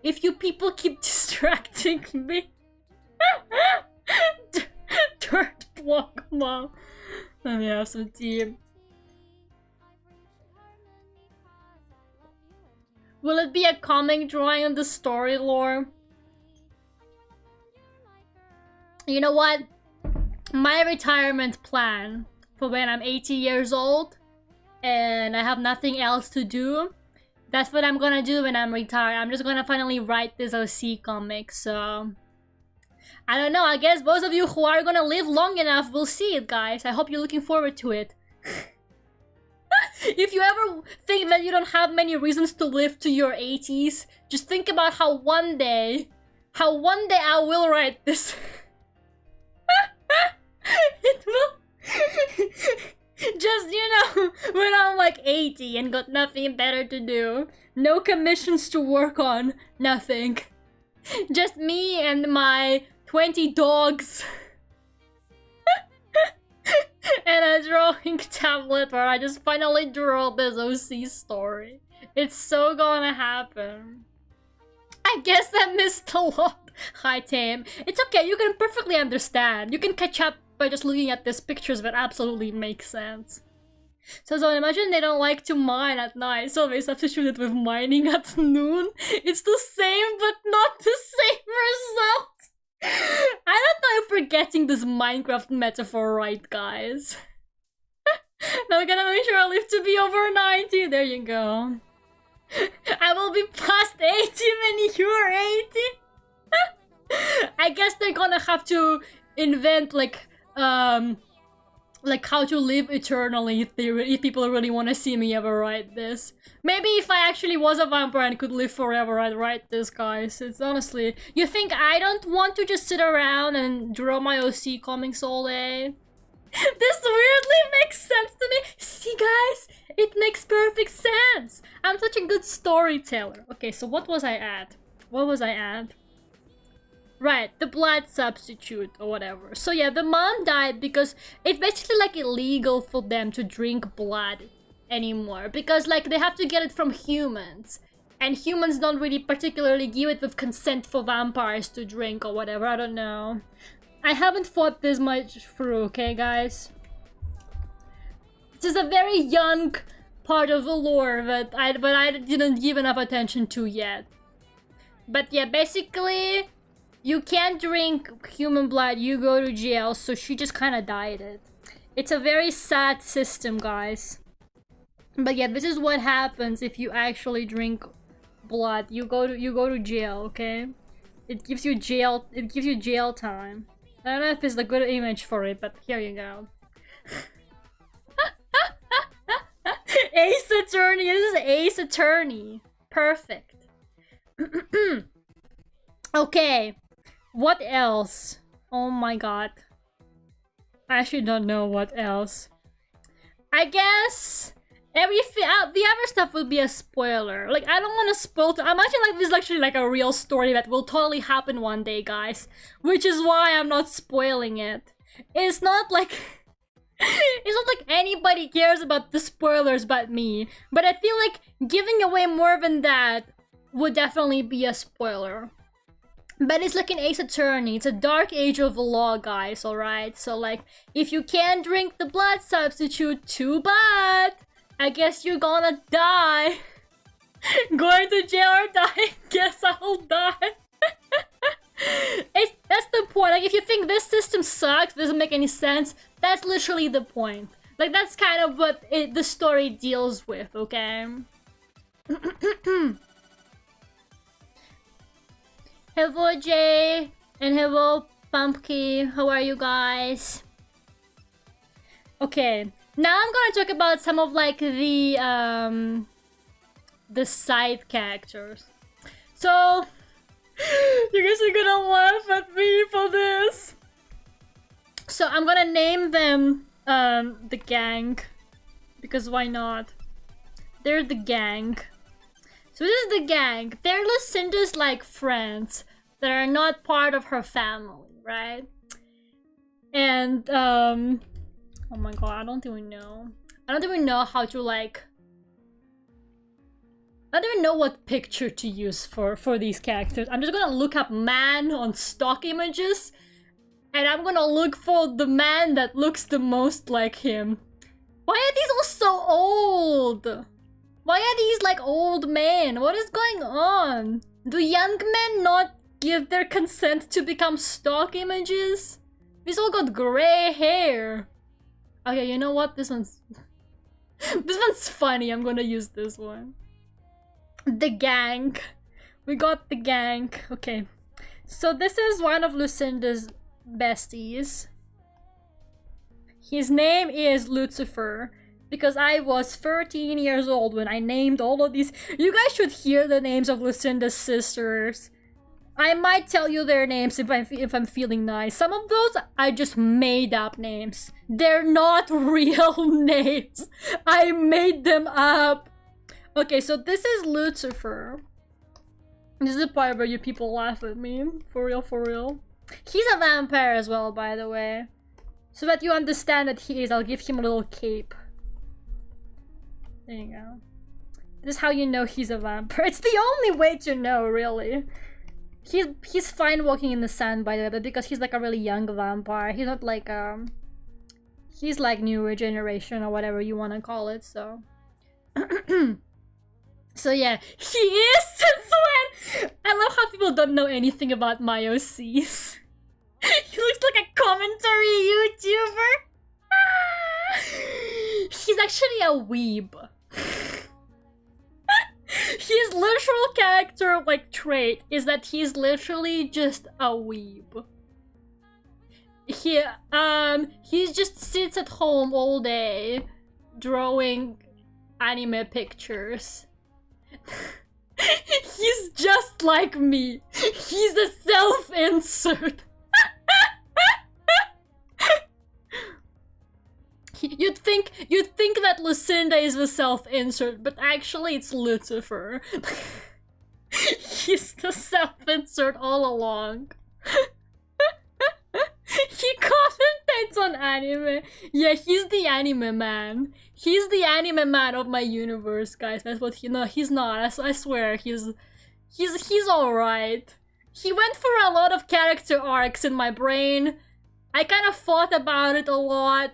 if you people keep distracting me? Dirt block mom. Let me have some tea. Will it be a comic drawing on the story lore? You know what? My retirement plan for when I'm 80 years old and I have nothing else to do, that's what I'm gonna do when I'm retired. I'm just gonna finally write this OC comic, so... I don't know, I guess those of you who are gonna live long enough will see it, guys. I hope you're looking forward to it. If you ever think that you don't have many reasons to live to your 80s, just think about how one day I will write this. It will... Just, you know, when I'm like 80 and got nothing better to do. No commissions to work on, nothing. Just me and my 20 dogs. And a drawing tablet where I just finally draw this OC story. It's so gonna happen. I guess I missed a lot. Hi, Tim. It's okay, you can perfectly understand. You can catch up by just looking at these pictures that absolutely make sense. So imagine they don't like to mine at night, so they substitute it with mining at noon. It's the same, but not the same result. I don't know if we're getting this Minecraft metaphor right, guys. Now we gotta make sure I live to be over 90. There you go. I will be past 80 when you're 80. I guess they're gonna have to invent like how to live eternally if people really want to see me ever write this. Maybe if I actually was a vampire and could live forever, I'd write this, guys. It's honestly... You think I don't want to just sit around and draw my OC comics all day? This weirdly makes sense to me. See, guys? It makes perfect sense. I'm such a good storyteller. Okay, so what was I at? What was I at? Right, the blood substitute or whatever. So yeah, the mom died because it's basically like illegal for them to drink blood anymore. Because like they have to get it from humans. And humans don't really particularly give it with consent for vampires to drink or whatever, I don't know. I haven't thought this much through, okay guys? This is a very young part of the lore that I didn't give enough attention to yet. But yeah, basically... You can't drink human blood, you go to jail, so she just kind of died it. It's a very sad system, guys. But yeah, this is what happens if you actually drink blood. You go to jail, okay? It gives you jail time. I don't know if it's the good image for it, but here you go. Ace Attorney, this is Ace Attorney. Perfect. Okay. What else? Oh my god. I actually don't know what else. I guess the other stuff will be a spoiler. Like, I don't want to spoil... I'm actually like, this is actually like a real story that will totally happen one day, guys. Which is why I'm not spoiling it. It's not like... It's not like anybody cares about the spoilers but me. But I feel like giving away more than that would definitely be a spoiler. But it's like an Ace Attorney. It's a dark age of the law, guys, alright? So, like, if you can't drink the blood substitute, too bad! I guess you're gonna die. Going to jail or die? Guess I'll die. That's the point. Like, if you think this system sucks, doesn't make any sense, that's literally the point. Like, that's kind of what the story deals with, okay? Hello Jay and hello Pumpkin, how are you guys? Okay, now I'm gonna talk about some of like the side characters. So you guys are gonna laugh at me for this. So I'm gonna name them the gang, because why not? They're the gang. So this is the gang. They're Lucinda's like friends that are not part of her family, right? And oh my god, I don't even know how to like. I don't even know what picture to use for these characters. I'm just gonna look up man on stock images, and I'm gonna look for the man that looks the most like him. Why are these all so old? Why are these like old men? What is going on? Do young men not give their consent to become stock images? These all got gray hair. Okay, you know what? This one's funny. I'm gonna use this one. The gang. We got the gang. Okay. So this is one of Lucinda's besties. His name is Lucifer. Because I was 13 years old when I named all of these. You guys should hear the names of Lucinda's sisters. I might tell you their names if I'm feeling nice. Some of those I just made up names. They're not real names. I made them up. Okay, so this is Lucifer. This is the part where you people laugh at me. For real, for real. He's a vampire as well, by the way. So that you understand that he is, I'll give him a little cape. There you go. This is how you know he's a vampire. It's the only way to know, really. He's fine walking in the sand, by the way, but because he's like a really young vampire. He's not like he's like newer generation or whatever you want to call it. So, so yeah, he is. Since when? I love how people don't know anything about my OCs. He looks like a commentary YouTuber. He's actually a weeb. His literal character like trait is that he's literally just a weeb. He just sits at home all day drawing anime pictures. He's just like me. He's a self-insert. You'd think that Lucinda is the self-insert, but actually it's Lucifer. He's the self-insert all along. He commentates on anime. Yeah, he's the anime man. He's the anime man of my universe, guys. That's what he. No, he's not. I swear, he's alright. He went for a lot of character arcs in my brain. I kind of thought about it a lot.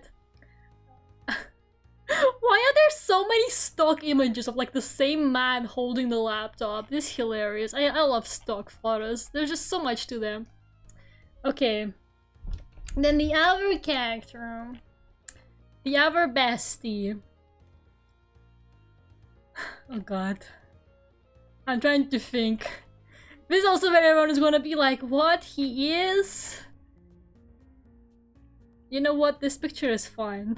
Why are there so many stock images of like the same man holding the laptop? This is hilarious. I love stock photos. There's just so much to them. Okay. Then the other character. The other bestie. Oh god. I'm trying to think. This is also where everyone is gonna be like, what? He is? You know what? This picture is fine.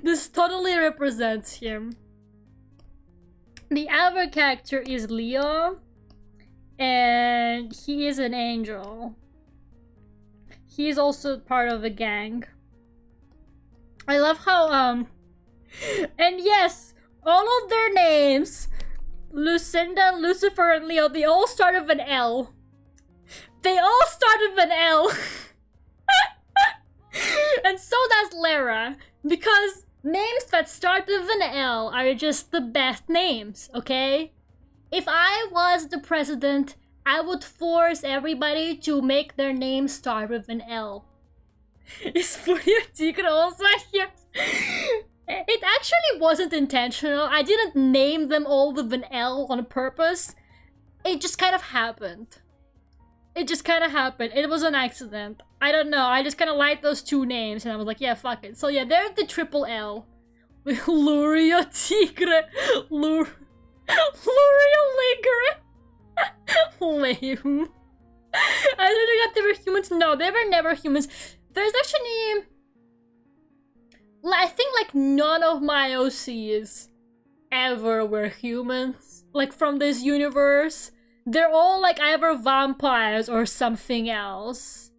This totally represents him. The other character is Leo, and he is an angel. He is also part of a gang. I love how, and yes, all of their names, Lucinda, Lucifer, and Leo, they all start with an L. They all start with an L. And so does Lera. Because names that start with an L are just the best names, okay? If I was the president, I would force everybody to make their name start with an L. Is Secret also here? It actually wasn't intentional. I didn't name them all with an L on purpose. It just kind of happened. It just kind of happened. It was an accident. I don't know. I just kind of liked those two names and I was like, yeah, fuck it. So yeah, they're the triple L. Lurio Tigre. Lurio Ligre. Lame. I literally thought they were humans. No, they were never humans. There's actually... I think like none of my OCs ever were humans. Like from this universe. They're all like either vampires or something else.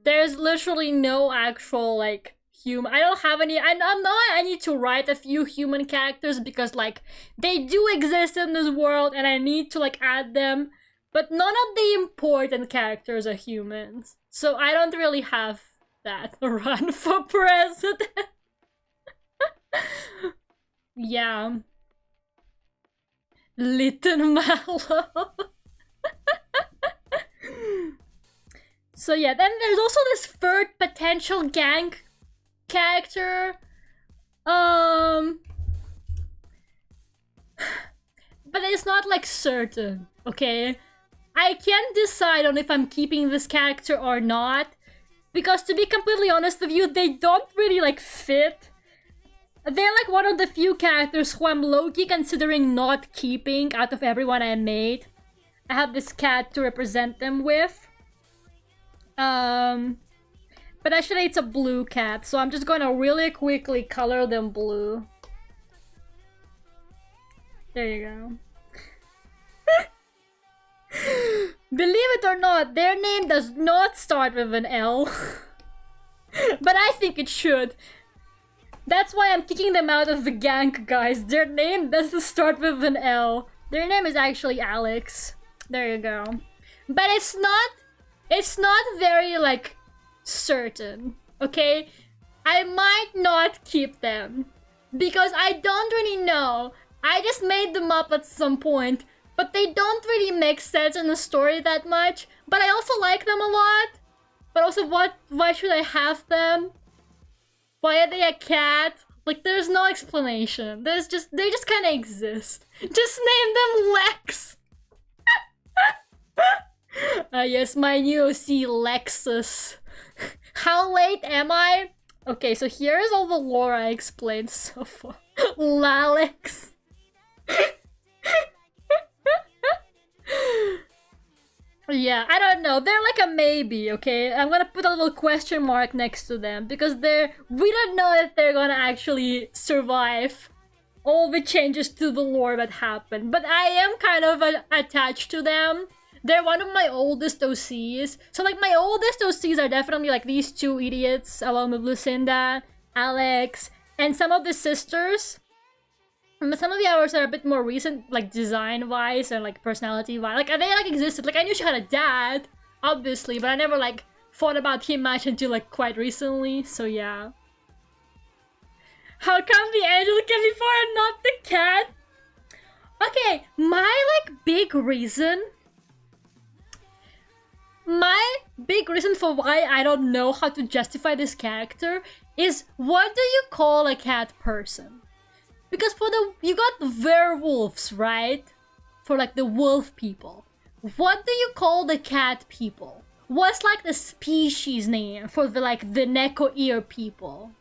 There's literally no actual like human. I don't have any. I'm not. I need to write a few human characters because like they do exist in this world, and I need to like add them. But none of the important characters are humans, so I don't really have that run for president. Yeah. Little Mallow. So yeah, then there's also this third potential gang character. But it's not like certain, okay? I can't decide on if I'm keeping this character or not, because to be completely honest with you, they don't really like fit. They're like one of the few characters who I'm low-key considering not keeping out of everyone I made. I have this cat to represent them with. But actually it's a blue cat, so I'm just gonna really quickly color them blue. There you go. Believe it or not, their name does not start with an L. But I think it should. That's why I'm kicking them out of the gang, guys. Their name doesn't start with an L. Their name is actually Alex. There you go. But it's not very, like, certain, okay? I might not keep them. Because I don't really know. I just made them up at some point. But they don't really make sense in the story that much. But I also like them a lot. But also, why should I have them? Why are they a cat? Like, there's no explanation. They just kind of exist. Just name them Lex. Yes, my new OC Lexus. How late am I? Okay, so here's all the lore I explained so far. Lalex. Yeah, I don't know. They're like a maybe, okay? I'm gonna put a little question mark next to them because we don't know if they're gonna actually survive all the changes to the lore that happened. But I am kind of attached to them. They're one of my oldest OCs. So like my oldest OCs are definitely like these two idiots along with Lucinda, Alex, and some of the sisters. But some of the others are a bit more recent, like design-wise and like personality-wise. Like they like existed. Like I knew she had a dad, obviously, but I never like thought about him much until like quite recently. So yeah. How come the angel can be for and not the cat? Okay, my like big reason for why I don't know how to justify this character is, what do you call a cat person? Because you got werewolves, right? For like the wolf people. What do you call the cat people? What's like the species name for the Neko ear people?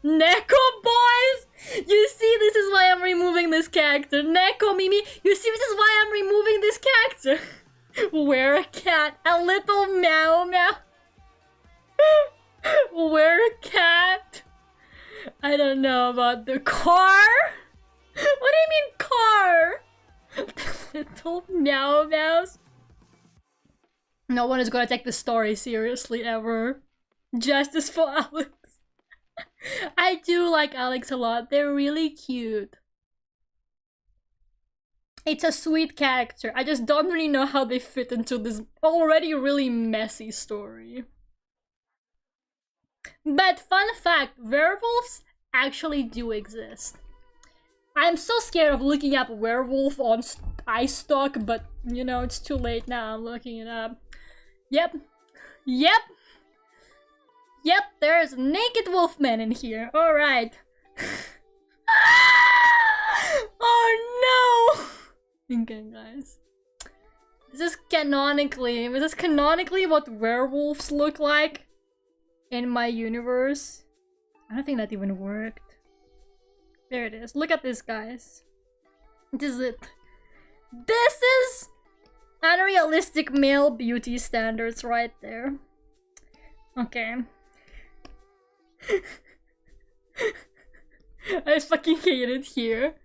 Neko boys! You see, this is why I'm removing this character. Neko Mimi, you see, this is why I'm removing this character. Wear a cat, a little meow meow. Wear a cat. I don't know about the car. What do you mean car? Little meow meows. No one is gonna take the story seriously ever. Justice for Alex. I do like Alex a lot. They're really cute. It's a sweet character. I just don't really know how they fit into this already really messy story. But fun fact, werewolves actually do exist. I'm so scared of looking up werewolf on iStock, but you know, it's too late now. I'm looking it up. Yep. Yep, there's a naked wolfman in here. Alright. Oh no! Okay, guys. This is canonically what werewolves look like in my universe. I don't think that even worked. There it is. Look at this, guys. This is it. This is unrealistic male beauty standards right there. Okay. I fucking hate it here.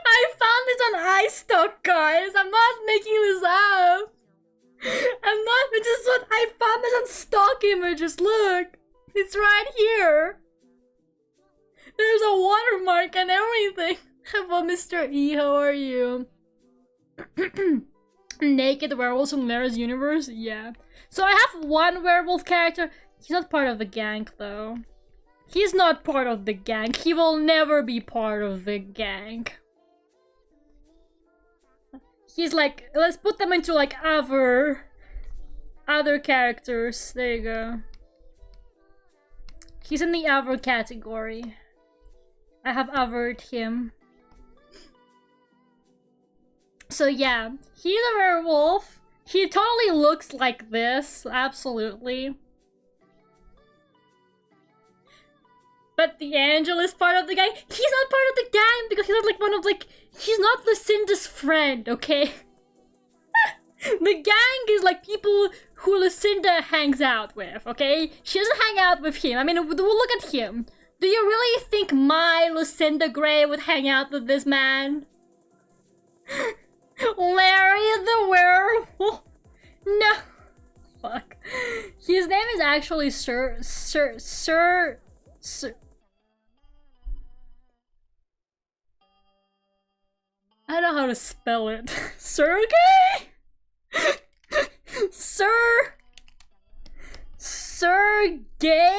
I found this on iStock, guys. I'm not making this up. This is what? I found this on stock images. Look, it's right here. There's a watermark and everything. Hello, Mr. E. How are you? Naked werewolves from Lera's universe? Yeah. So I have one werewolf character. He's not part of the gang, though. He's not part of the gang. He will never be part of the gang. He's like, let's put them into like other characters. There you go. He's in the other category. I have othered him. So yeah, he's a werewolf. He totally looks like this, absolutely. But the angel is part of the gang. He's not part of the gang because he's not like one of like, he's not Lucinda's friend, okay? The gang is like people who Lucinda hangs out with, okay? She doesn't hang out with him. I mean, look at him. Do you really think my Lucinda Gray would hang out with this man? Larry the werewolf? No. Fuck. His name is actually Sir. I don't know how to spell it. Sergey? Sergey?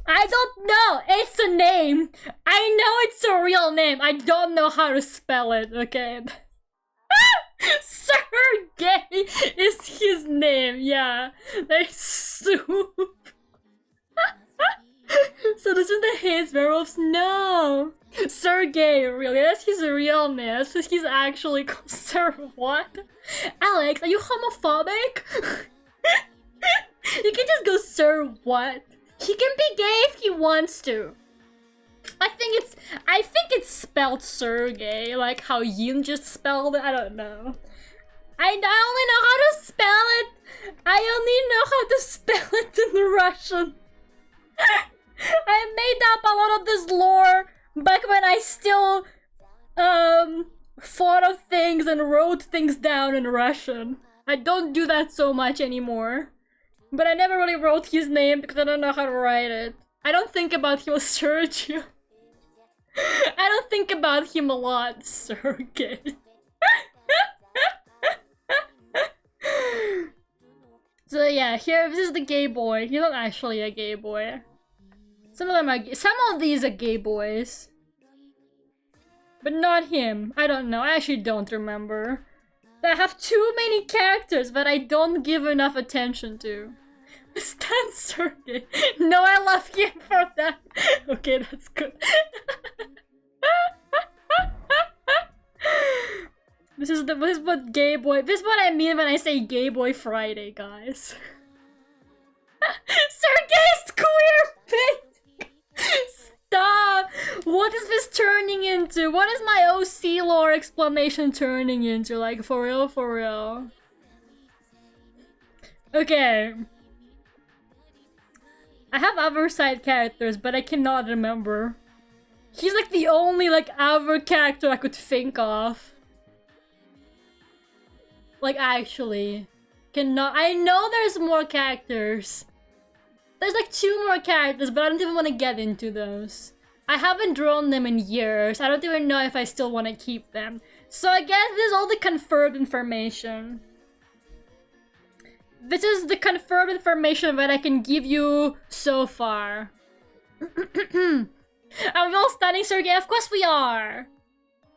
I don't know. It's a name. I know it's a real name. I don't know how to spell it, okay? Sergey is his name, yeah. They're soup. So this is the hates werewolves? No. Sergey, really? That's his real name. That's what he's actually called. Sir, what? Alex, are you homophobic? You can just go, sir, what? He can be gay if he wants to. I think it's spelled Sergey, like how Yin just spelled it. I don't know. I only know how to spell it. I only know how to spell it in Russian. I made up a lot of this lore back when I still thought of things and wrote things down in Russian. I don't do that so much anymore. But I never really wrote his name because I don't know how to write it. I don't think about him as Sergio. I don't think about him a lot, Sergey. So yeah, here, this is the gay boy. He's not actually a gay boy. Some of these are gay boys. But not him. I don't know. I actually don't remember. I have too many characters that I don't give enough attention to. Stan Sergey. No, I love him for that. Okay, that's good. This is what gay boy. This is what I mean when I say gay boy Friday, guys. Sergey's queer bait. Stop. What is this turning into? What is my OC lore explanation turning into? Like, for real, for real. Okay. I have other side characters, but I cannot remember. He's like the only like other character I could think of. Like, actually. Cannot. I know there's more characters. There's like 2 more characters, but I don't even want to get into those. I haven't drawn them in years. I don't even know if I still want to keep them. So I guess this is all the confirmed information. This is the confirmed information that I can give you so far. Are we all standing Sergey? Of course we are!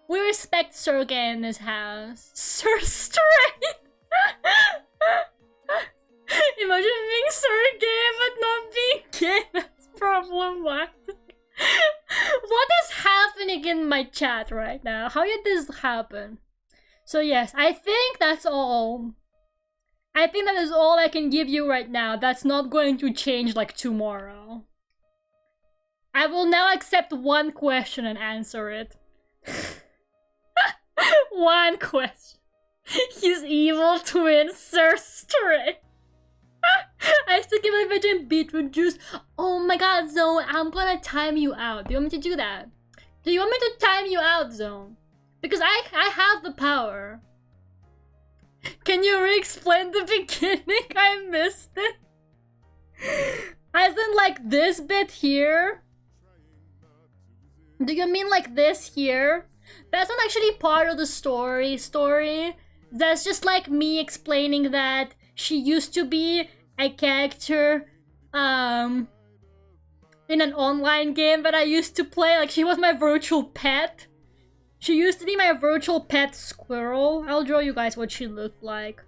We respect Sergey in this house. Sir Straight! Imagine being Sergey but not being gay. That's problematic. What is happening in my chat right now? How did this happen? So yes, I think that's all. I think that is all I can give you right now. That's not going to change like tomorrow. I will now accept one question and answer it. One question. His evil twin, Sir Stray. I still give my vitamin beetroot juice. Oh my god, Zone, I'm gonna time you out. Do you want me to do that? Do you want me to time you out, Zone? Because I have the power. Can you re-explain the beginning? I missed it. As in like this bit here? Do you mean like this here? That's not actually part of the story. That's just like me explaining that she used to be a character in an online game that I used to play. Like, she was my virtual pet. She used to be my virtual pet squirrel. I'll draw you guys what she looked like.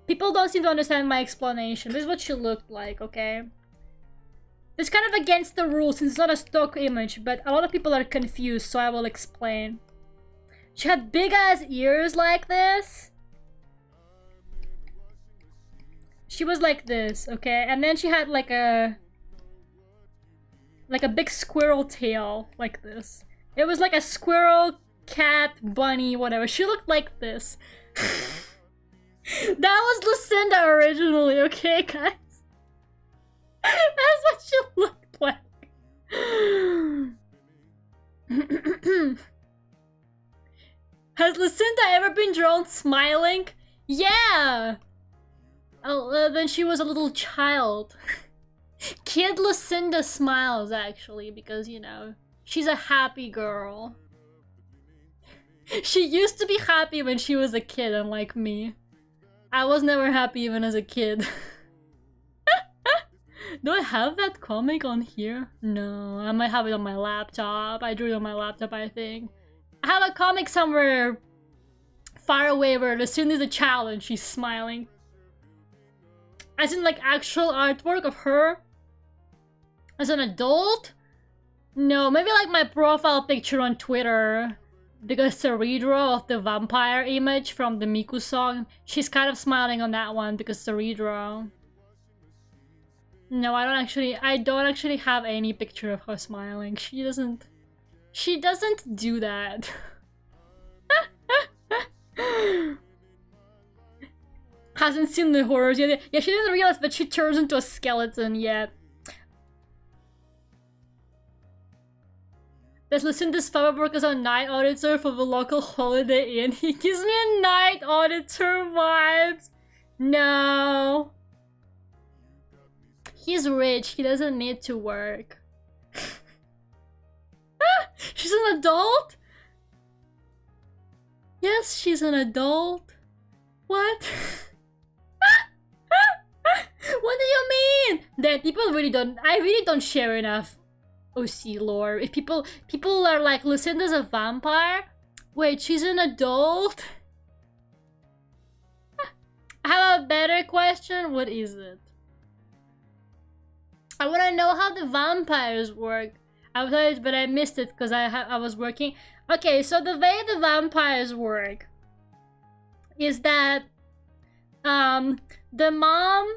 People don't seem to understand my explanation. This is what she looked like, okay? It's kind of against the rules since it's not a stock image, but a lot of people are confused, so I will explain. She had big ass ears like this. She was like this, okay? And then she had like a big squirrel tail like this. It was like a squirrel, cat, bunny, whatever. She looked like this. That was Lucinda originally, okay, guys? That's what she looked like. Has Lucinda ever been drawn smiling? Yeah! Oh, then she was a little child. Kid Lucinda smiles, actually, because, you know, she's a happy girl. She used to be happy when she was a kid, unlike me. I was never happy even as a kid. Do I have that comic on here? No, I might have it on my laptop. I drew it on my laptop, I think. I have a comic somewhere far away where Lucinda's a child and she's smiling. As in, like, actual artwork of her as an adult? No, maybe like my profile picture on Twitter. Because the redraw of the vampire image from the Miku song, she's kind of smiling on that one because it's a redraw. No, I don't actually have any picture of her smiling. She doesn't do that. Hasn't seen the horrors yet. Yeah, she didn't realize that she turns into a skeleton yet. Does Lucinda's father work as a night auditor for the local Holiday Inn? He gives me a night auditor vibes. No. He's rich, he doesn't need to work. She's an adult? Yes, she's an adult. What? What do you mean? That people I really don't share enough OC lore. If people are like, Lucinda's a vampire? Wait, she's an adult? I have a better question. What is it? I want to know how the vampires work. I thought, but I missed it because I was working. Okay, so the way the vampires work is that the mom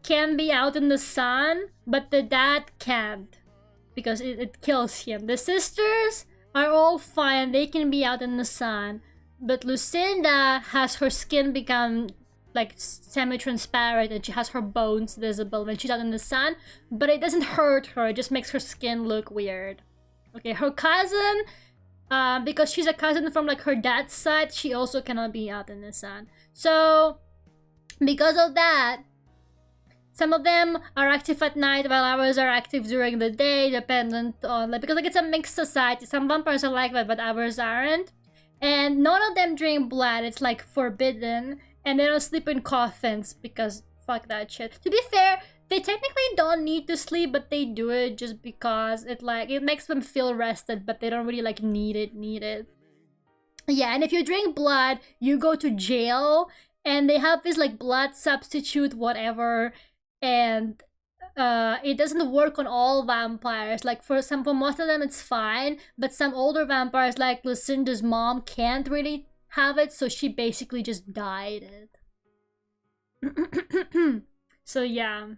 can be out in the sun, but the dad can't because it kills him. The sisters are all fine, they can be out in the sun, but Lucinda has her skin become like semi-transparent and she has her bones visible when she's out in the sun, but it doesn't hurt her, it just makes her skin look weird. Okay, her cousin, because she's a cousin from like her dad's side, she also cannot be out in the sun. So because of that, some of them are active at night while others are active during the day, dependent on, like, because like it's a mixed society. Some vampires are like that, but others aren't. And none of them drink blood, it's like forbidden. And they don't sleep in coffins because fuck that shit. To be fair, they technically don't need to sleep, but they do it just because it makes them feel rested, but they don't really like need it. Yeah, and if you drink blood, you go to jail, and they have this like blood substitute whatever, and it doesn't work on all vampires. Like for most of them it's fine, but some older vampires like Lucinda's mom can't really have it, so she basically just died it. So yeah.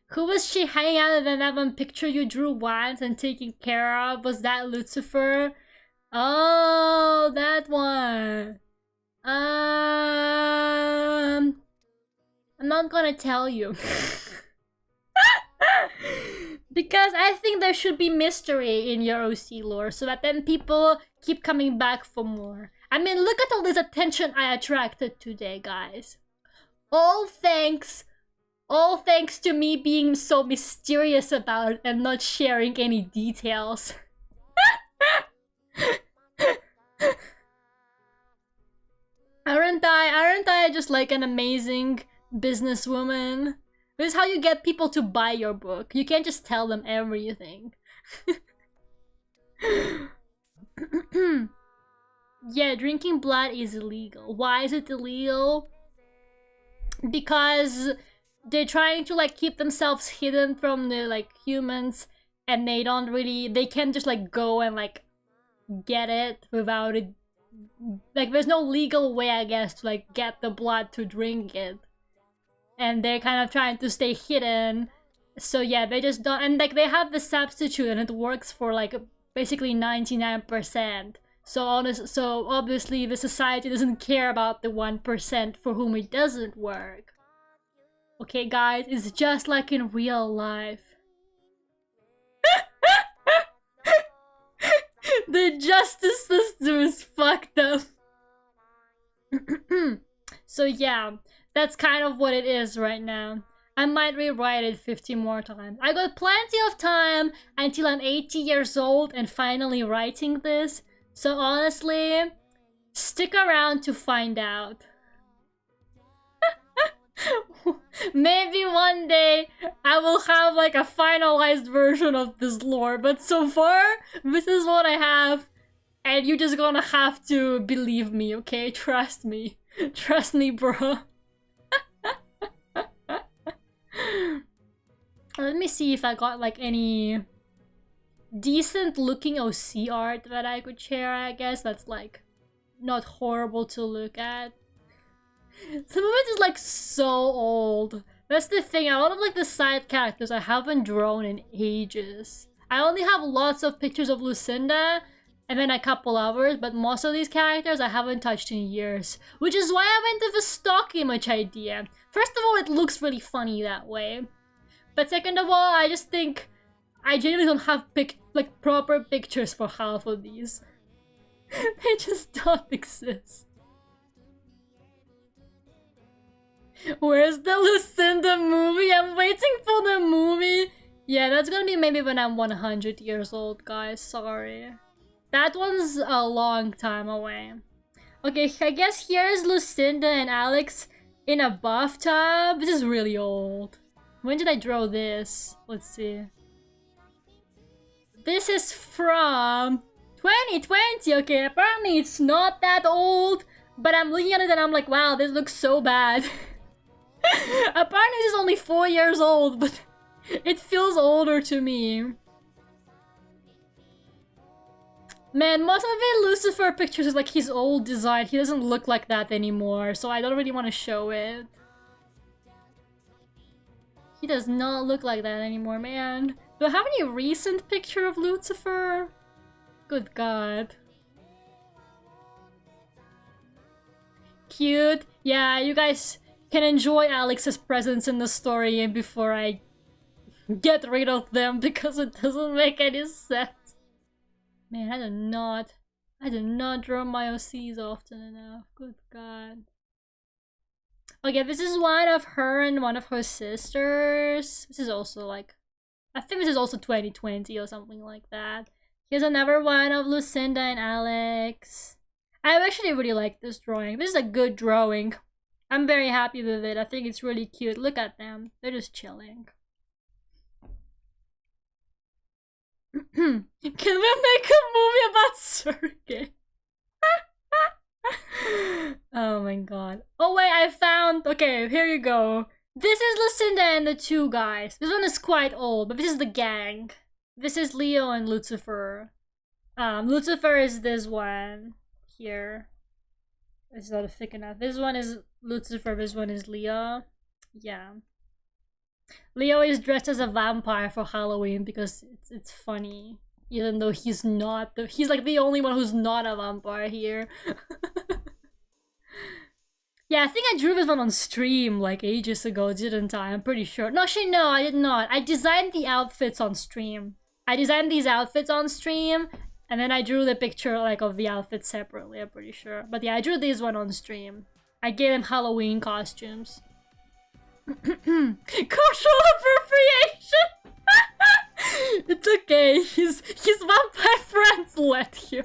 Who was she hanging out with in that one picture you drew once and taking care of? Was that Lucifer? Oh, that one. I'm not gonna tell you. Because I think there should be mystery in your OC lore so that then people keep coming back for more. I mean, look at all this attention I attracted today, guys. All thanks to me being so mysterious about it and not sharing any details. Aren't I just like an amazing businesswoman? This is how you get people to buy your book. You can't just tell them everything. Yeah, drinking blood is illegal. Why is it illegal? Because they're trying to like keep themselves hidden from the like humans, and they can't just like go and like get it without it. Like there's no legal way, I guess, to like get the blood to drink it. And they're kind of trying to stay hidden. So yeah, they just don't, and like they have the substitute and it works for like basically 99%. So obviously the society doesn't care about the 1% for whom it doesn't work. Okay guys, it's just like in real life. The justice system is fucked up. So yeah, that's kind of what it is right now. I might rewrite it 50 more times. I got plenty of time until I'm 80 years old and finally writing this. So honestly, stick around to find out. Maybe one day I will have like a finalized version of this lore, but so far, this is what I have. And you're just gonna have to believe me, okay? Trust me. Trust me, bro. Let me see if I got like any decent looking OC art that I could share, I guess. That's like not horrible to look at. Some of it is like so old. That's the thing, a lot of like the side characters I haven't drawn in ages. I only have lots of pictures of Lucinda and then a couple others, but most of these characters I haven't touched in years. Which is why I went with the stock image idea. First of all, it looks really funny that way. But second of all, I just think I genuinely don't have like proper pictures for half of these. They just don't exist. Where's the Lucinda movie? I'm waiting for the movie. Yeah, that's gonna be maybe when I'm 100 years old, guys. Sorry. That one's a long time away. Okay, I guess here's Lucinda and Alex in a bathtub. This is really old. When did I draw this? Let's see. This is from 2020. Okay, apparently it's not that old. But I'm looking at it and I'm like, wow, this looks so bad. Apparently this is only 4 years old, but it feels older to me. Man, most of the Lucifer pictures is like his old design. He doesn't look like that anymore, so I don't really want to show it. He does not look like that anymore, man. Do I have any recent picture of Lucifer? Good God. Cute. Yeah, you guys can enjoy Alex's presence in the story before I get rid of them because it doesn't make any sense. Man, I do not draw my OCs often enough. Good God. Okay, this is one of her and one of her sisters. This is also like, I think this is also 2020 or something like that. Here's another one of Lucinda and Alex. I actually really like this drawing. This is a good drawing. I'm very happy with it. I think it's really cute. Look at them. They're just chilling. Can we make a movie about Sergey? Oh my God. Oh wait, I found... Okay, here you go. This is Lucinda and the two guys. This one is quite old, but this is the gang. This is Leo and Lucifer. Lucifer is this one. Here. It's not thick enough. This one is Lucifer, this one is Leo. Yeah. Leo is dressed as a vampire for Halloween because it's funny. Even though he's not. He's like the only one who's not a vampire here. Yeah, I think I drew this one on stream like ages ago, didn't I? I'm pretty sure. No, actually no, I did not. I designed the outfits on stream. I designed these outfits on stream, And then I drew the picture like of the outfit separately, I'm pretty sure. But yeah, I drew this one on stream. I gave him Halloween costumes. Cultural appropriation! It's okay, his vampire friends let you.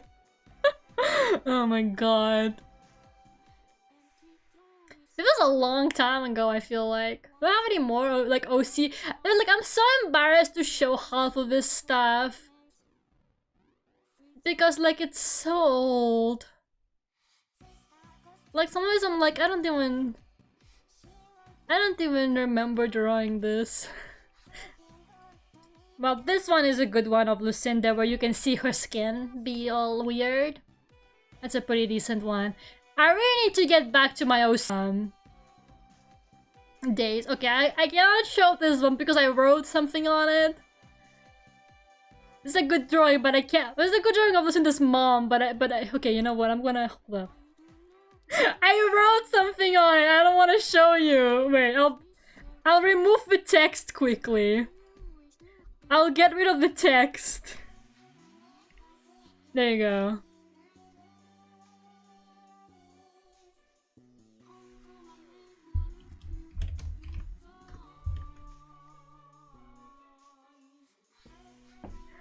Oh my god. It was a long time ago, I feel like. Do I have any more like OC? Like, I'm so embarrassed to show half of this stuff. Because like it's so old. Like some of this I'm like, I don't even remember drawing this. Well, this one is a good one of Lucinda where you can see her skin be all weird. That's a pretty decent one. I really need to get back to my OC days. Okay, I cannot show this one because I wrote something on it. It's a good drawing, but I can't. It's a good drawing of Lucinda's mom, but I okay, you know what? I'm gonna hold up. I wrote something on it. I don't want to show you. Wait, I'll remove the text quickly. I'll get rid of the text. There you go.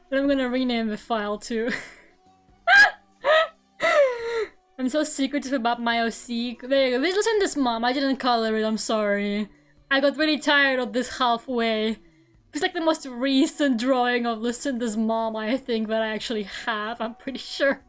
And I'm gonna rename the file too. I'm so secretive about my OC. There you go. Listen to this, mom. I didn't color it. I'm sorry. I got really tired of this halfway. It's like the most recent drawing of Lucinda's mom, I think, that I actually have. I'm pretty sure.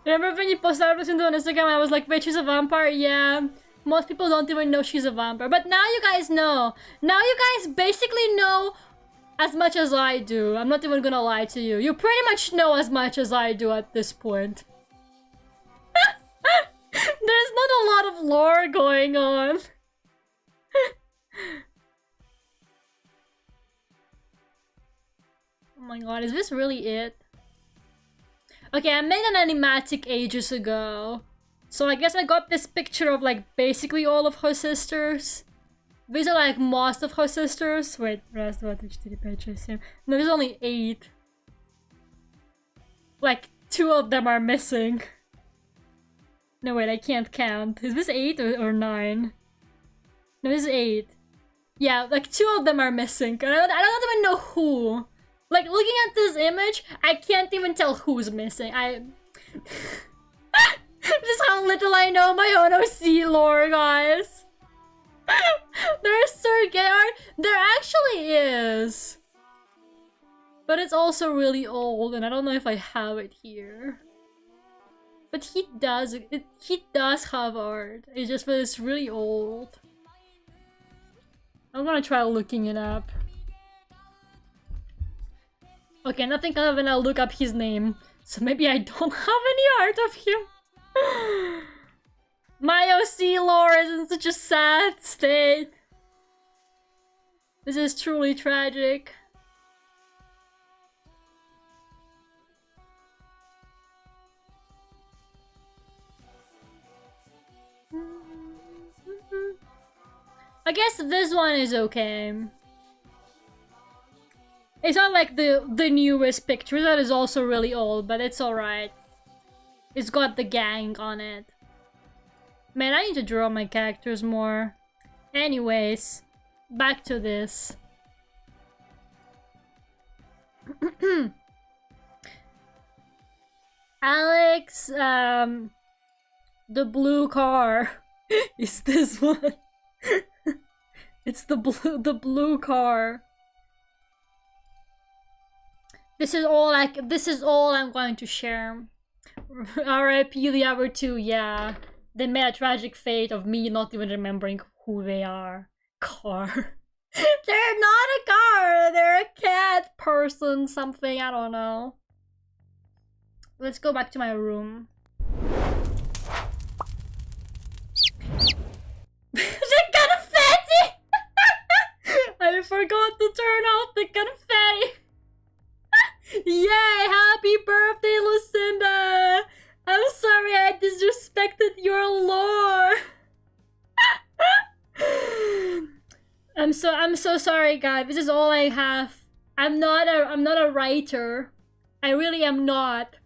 Remember when you posted Lucinda on Instagram? I was like, wait, she's a vampire? Yeah. Most people don't even know she's a vampire. But now you guys know. Now you guys basically know as much as I do. I'm not even gonna lie to you. You pretty much know as much as I do at this point. There's not a lot of lore going on. Oh my god, is this really it? Okay, I made an animatic ages ago. So I guess I got this picture of like basically all of her sisters. These are like most of her sisters. Wait, rest what HTTP. No, there's only 8. Like 2 of them are missing. No wait, I can't count. Is this 8 or 9? No, this is 8. Yeah, like 2 of them are missing. I don't even know who. Like looking at this image, I can't even tell who's missing. Just how little I know my own OC lore, guys. There's surrogate art. There actually is. But it's also really old, and I don't know if I have it here. But he does have art. It's just that it's really old. I'm gonna try looking it up. Okay, nothing kind of when I look up his name. So maybe I don't have any art of him. My OC lore is in such a sad state. This is truly tragic. I guess this one is okay. It's not like the newest picture. That is also really old, but it's alright. It's got the gang on it. Man, I need to draw my characters more. Anyways, back to this. Alex, the blue car is this one. It's the blue car. This is all I'm going to share. R.I.P. the other 2, yeah. They made a tragic fate of me not even remembering who they are. Car. They're not a car! They're a cat person, something, I don't know. Let's go back to my room. The confetti! I forgot to turn off the confetti! Yay! Happy birthday, Lucinda! I'm sorry I disrespected your lore! I'm so sorry, guys. This is all I have. I'm not a writer. I really am not.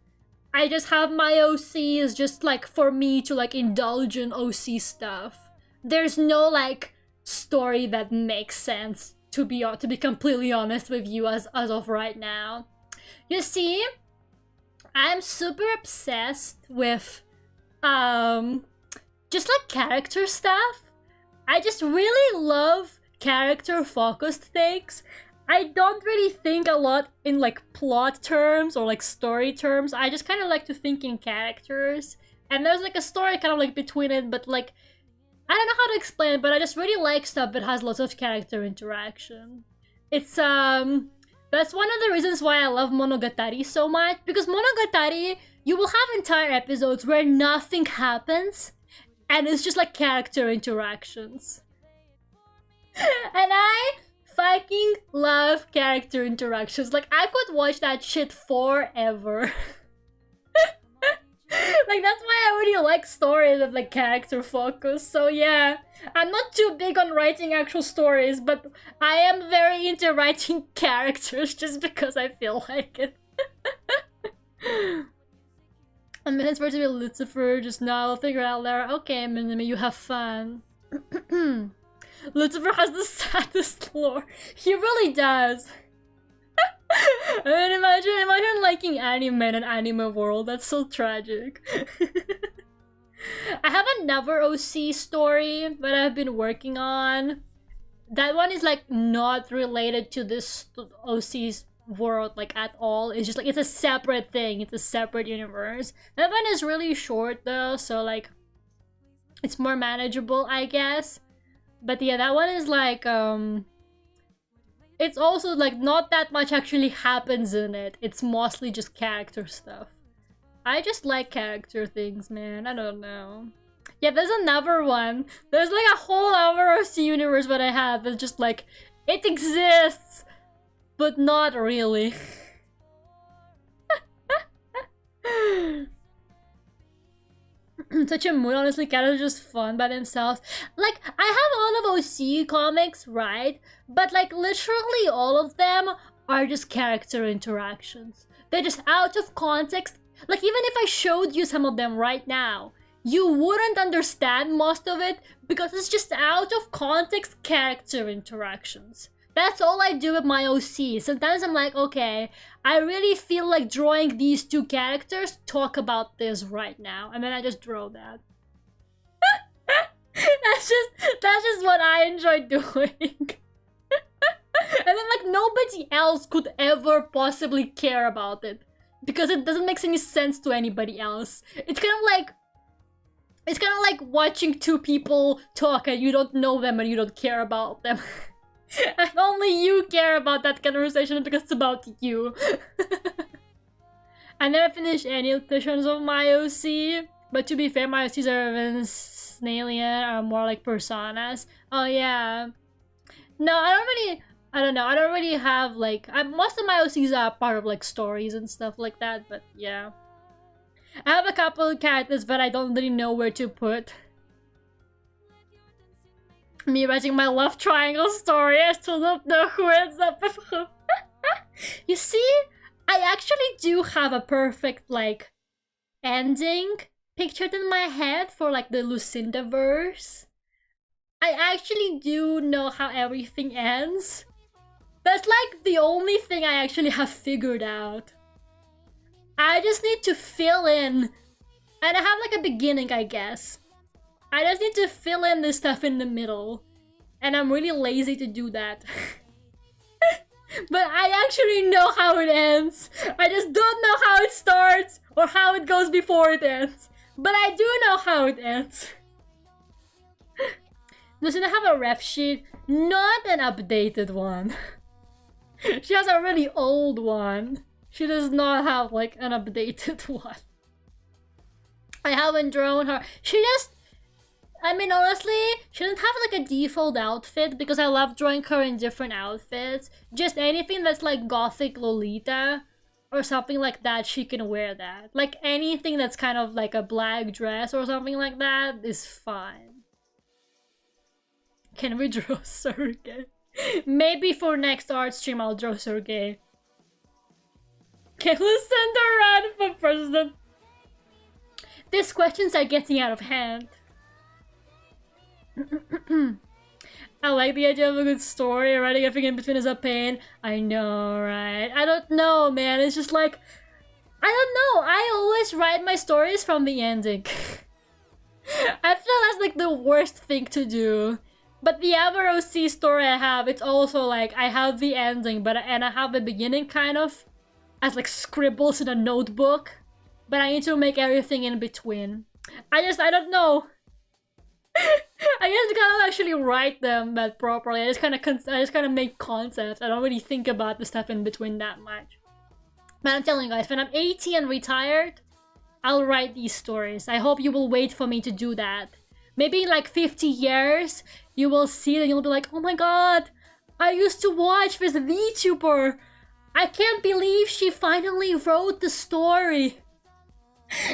I just have my OCs just like for me to like indulge in OC stuff. There's no like story that makes sense to be completely honest with you as of right now. You see, I'm super obsessed with just like character stuff. I just really love character focused things. I don't really think a lot in like plot terms or like story terms. I just kind of like to think in characters. And there's like a story kind of like between it, but like I don't know how to explain it, but I just really like stuff that has lots of character interaction. It's that's one of the reasons why I love Monogatari so much, because Monogatari, you will have entire episodes where nothing happens and it's just like character interactions. And I fucking love character interactions. Like, I could watch that shit forever. Like, that's why I really like stories of like character focus. So yeah, I'm not too big on writing actual stories, but I am very into writing characters just because I feel like it. I'm supposed to be Lucifer just now. I'll figure it out later. Okay, Minimi, you have fun. Lucifer has the saddest lore. He really does. I mean, imagine liking anime in an anime world. That's so tragic. I have another OC story that I've been working on. That one is like not related to this OC's world like at all. It's just like it's a separate thing. It's a separate universe. That one is really short though, so like it's more manageable, I guess. But yeah, that one is like it's also like not that much actually happens in it. It's mostly just character stuff. I just like character things, man. I don't know. Yeah, there's another one. There's like a whole other OC universe that I have. It's just like, it exists, but not really. Such a mood, honestly. Characters are just fun by themselves. Like, I have all of OC comics, right? But like, literally all of them are just character interactions. They're just out of context. Like, even if I showed you some of them right now, you wouldn't understand most of it because it's just out of context character interactions. That's all I do with my OC. Sometimes I'm like, okay, I really feel like drawing these two characters, talk about this right now. And then I just draw that. That's just what I enjoy doing. And then like nobody else could ever possibly care about it. Because it doesn't make any sense to anybody else. It's kind of like watching two people talk and you don't know them and you don't care about them. And only you care about that conversation because it's about you. I never finished any editions of my OC, but to be fair, my OCs are Snailian are more like personas. Oh yeah. No, I don't know. I don't really have like most of my OCs are part of like stories and stuff like that, but yeah. I have a couple of characters but I don't really know where to put. Me writing my love triangle story, I still don't know who ends up with who. You see, I actually do have a perfect like ending pictured in my head for like the Lucinda verse. I actually do know how everything ends. That's like the only thing I actually have figured out. I just need to fill in, and I have like a beginning, I guess. I just need to fill in this stuff in the middle, and I'm really lazy to do that. But I actually know how it ends. I just don't know how it starts or how it goes before it ends. But I do know how it ends. Doesn't have a ref sheet, not an updated one. She has a really old one. She does not have like an updated one. I haven't drawn her. She just, I mean, honestly, she doesn't have like a default outfit because I love drawing her in different outfits. Just anything that's like gothic Lolita or something like that, she can wear that. Like anything that's kind of like a black dress or something like that is fine. Can we draw Sergey? Maybe for next art stream I'll draw Sergey. Can Lucinda run for president? These questions are getting out of hand. I like the idea of a good story. Writing everything in between is a pain. I know, right? I don't know, man. It's just like, I don't know. I always write my stories from the ending. I feel that's like the worst thing to do. But the other OC story I have, it's also like I have the ending, and I have the beginning kind of as like scribbles in a notebook. But I need to make everything in between. I don't know. I just gotta actually write them that properly. I just kind of make concepts. I don't really think about the stuff in between that much. But I'm telling you guys, when I'm 80 and retired, I'll write these stories. I hope you will wait for me to do that. Maybe in like 50 years, you will see it and you'll be like, oh my god, I used to watch this VTuber. I can't believe she finally wrote the story.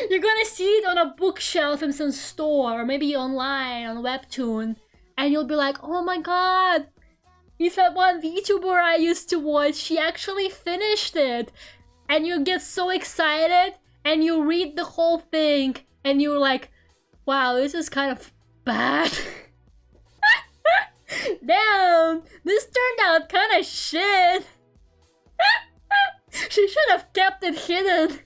You're gonna see it on a bookshelf in some store, or maybe online on Webtoon, and you'll be like, oh my god, if that one VTuber I used to watch, she actually finished it. And you get so excited, and you read the whole thing, and you're like, wow, this is kind of bad. Damn, this turned out kind of shit. She should have kept it hidden.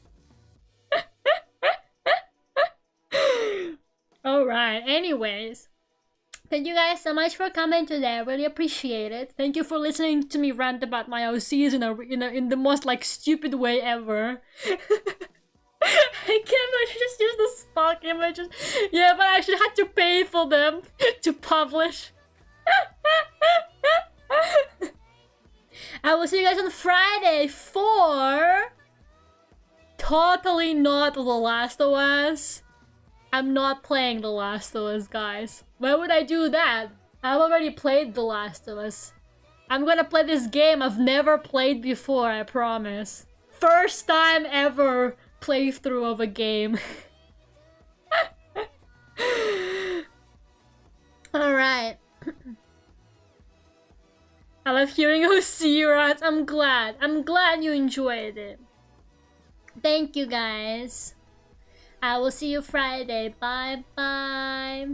Alright, anyways. Thank you guys so much for coming today. I really appreciate it. Thank you for listening to me rant about my OCs in the most like stupid way ever. I can't just use the stock images. Yeah, but I actually had to pay for them to publish. I will see you guys on Friday for totally not The Last of Us. I'm not playing The Last of Us, guys. Why would I do that? I've already played The Last of Us. I'm gonna play this game I've never played before, I promise. First time ever playthrough of a game. Alright. I love hearing OC rants. I'm glad you enjoyed it. Thank you guys. I will see you Friday. Bye bye.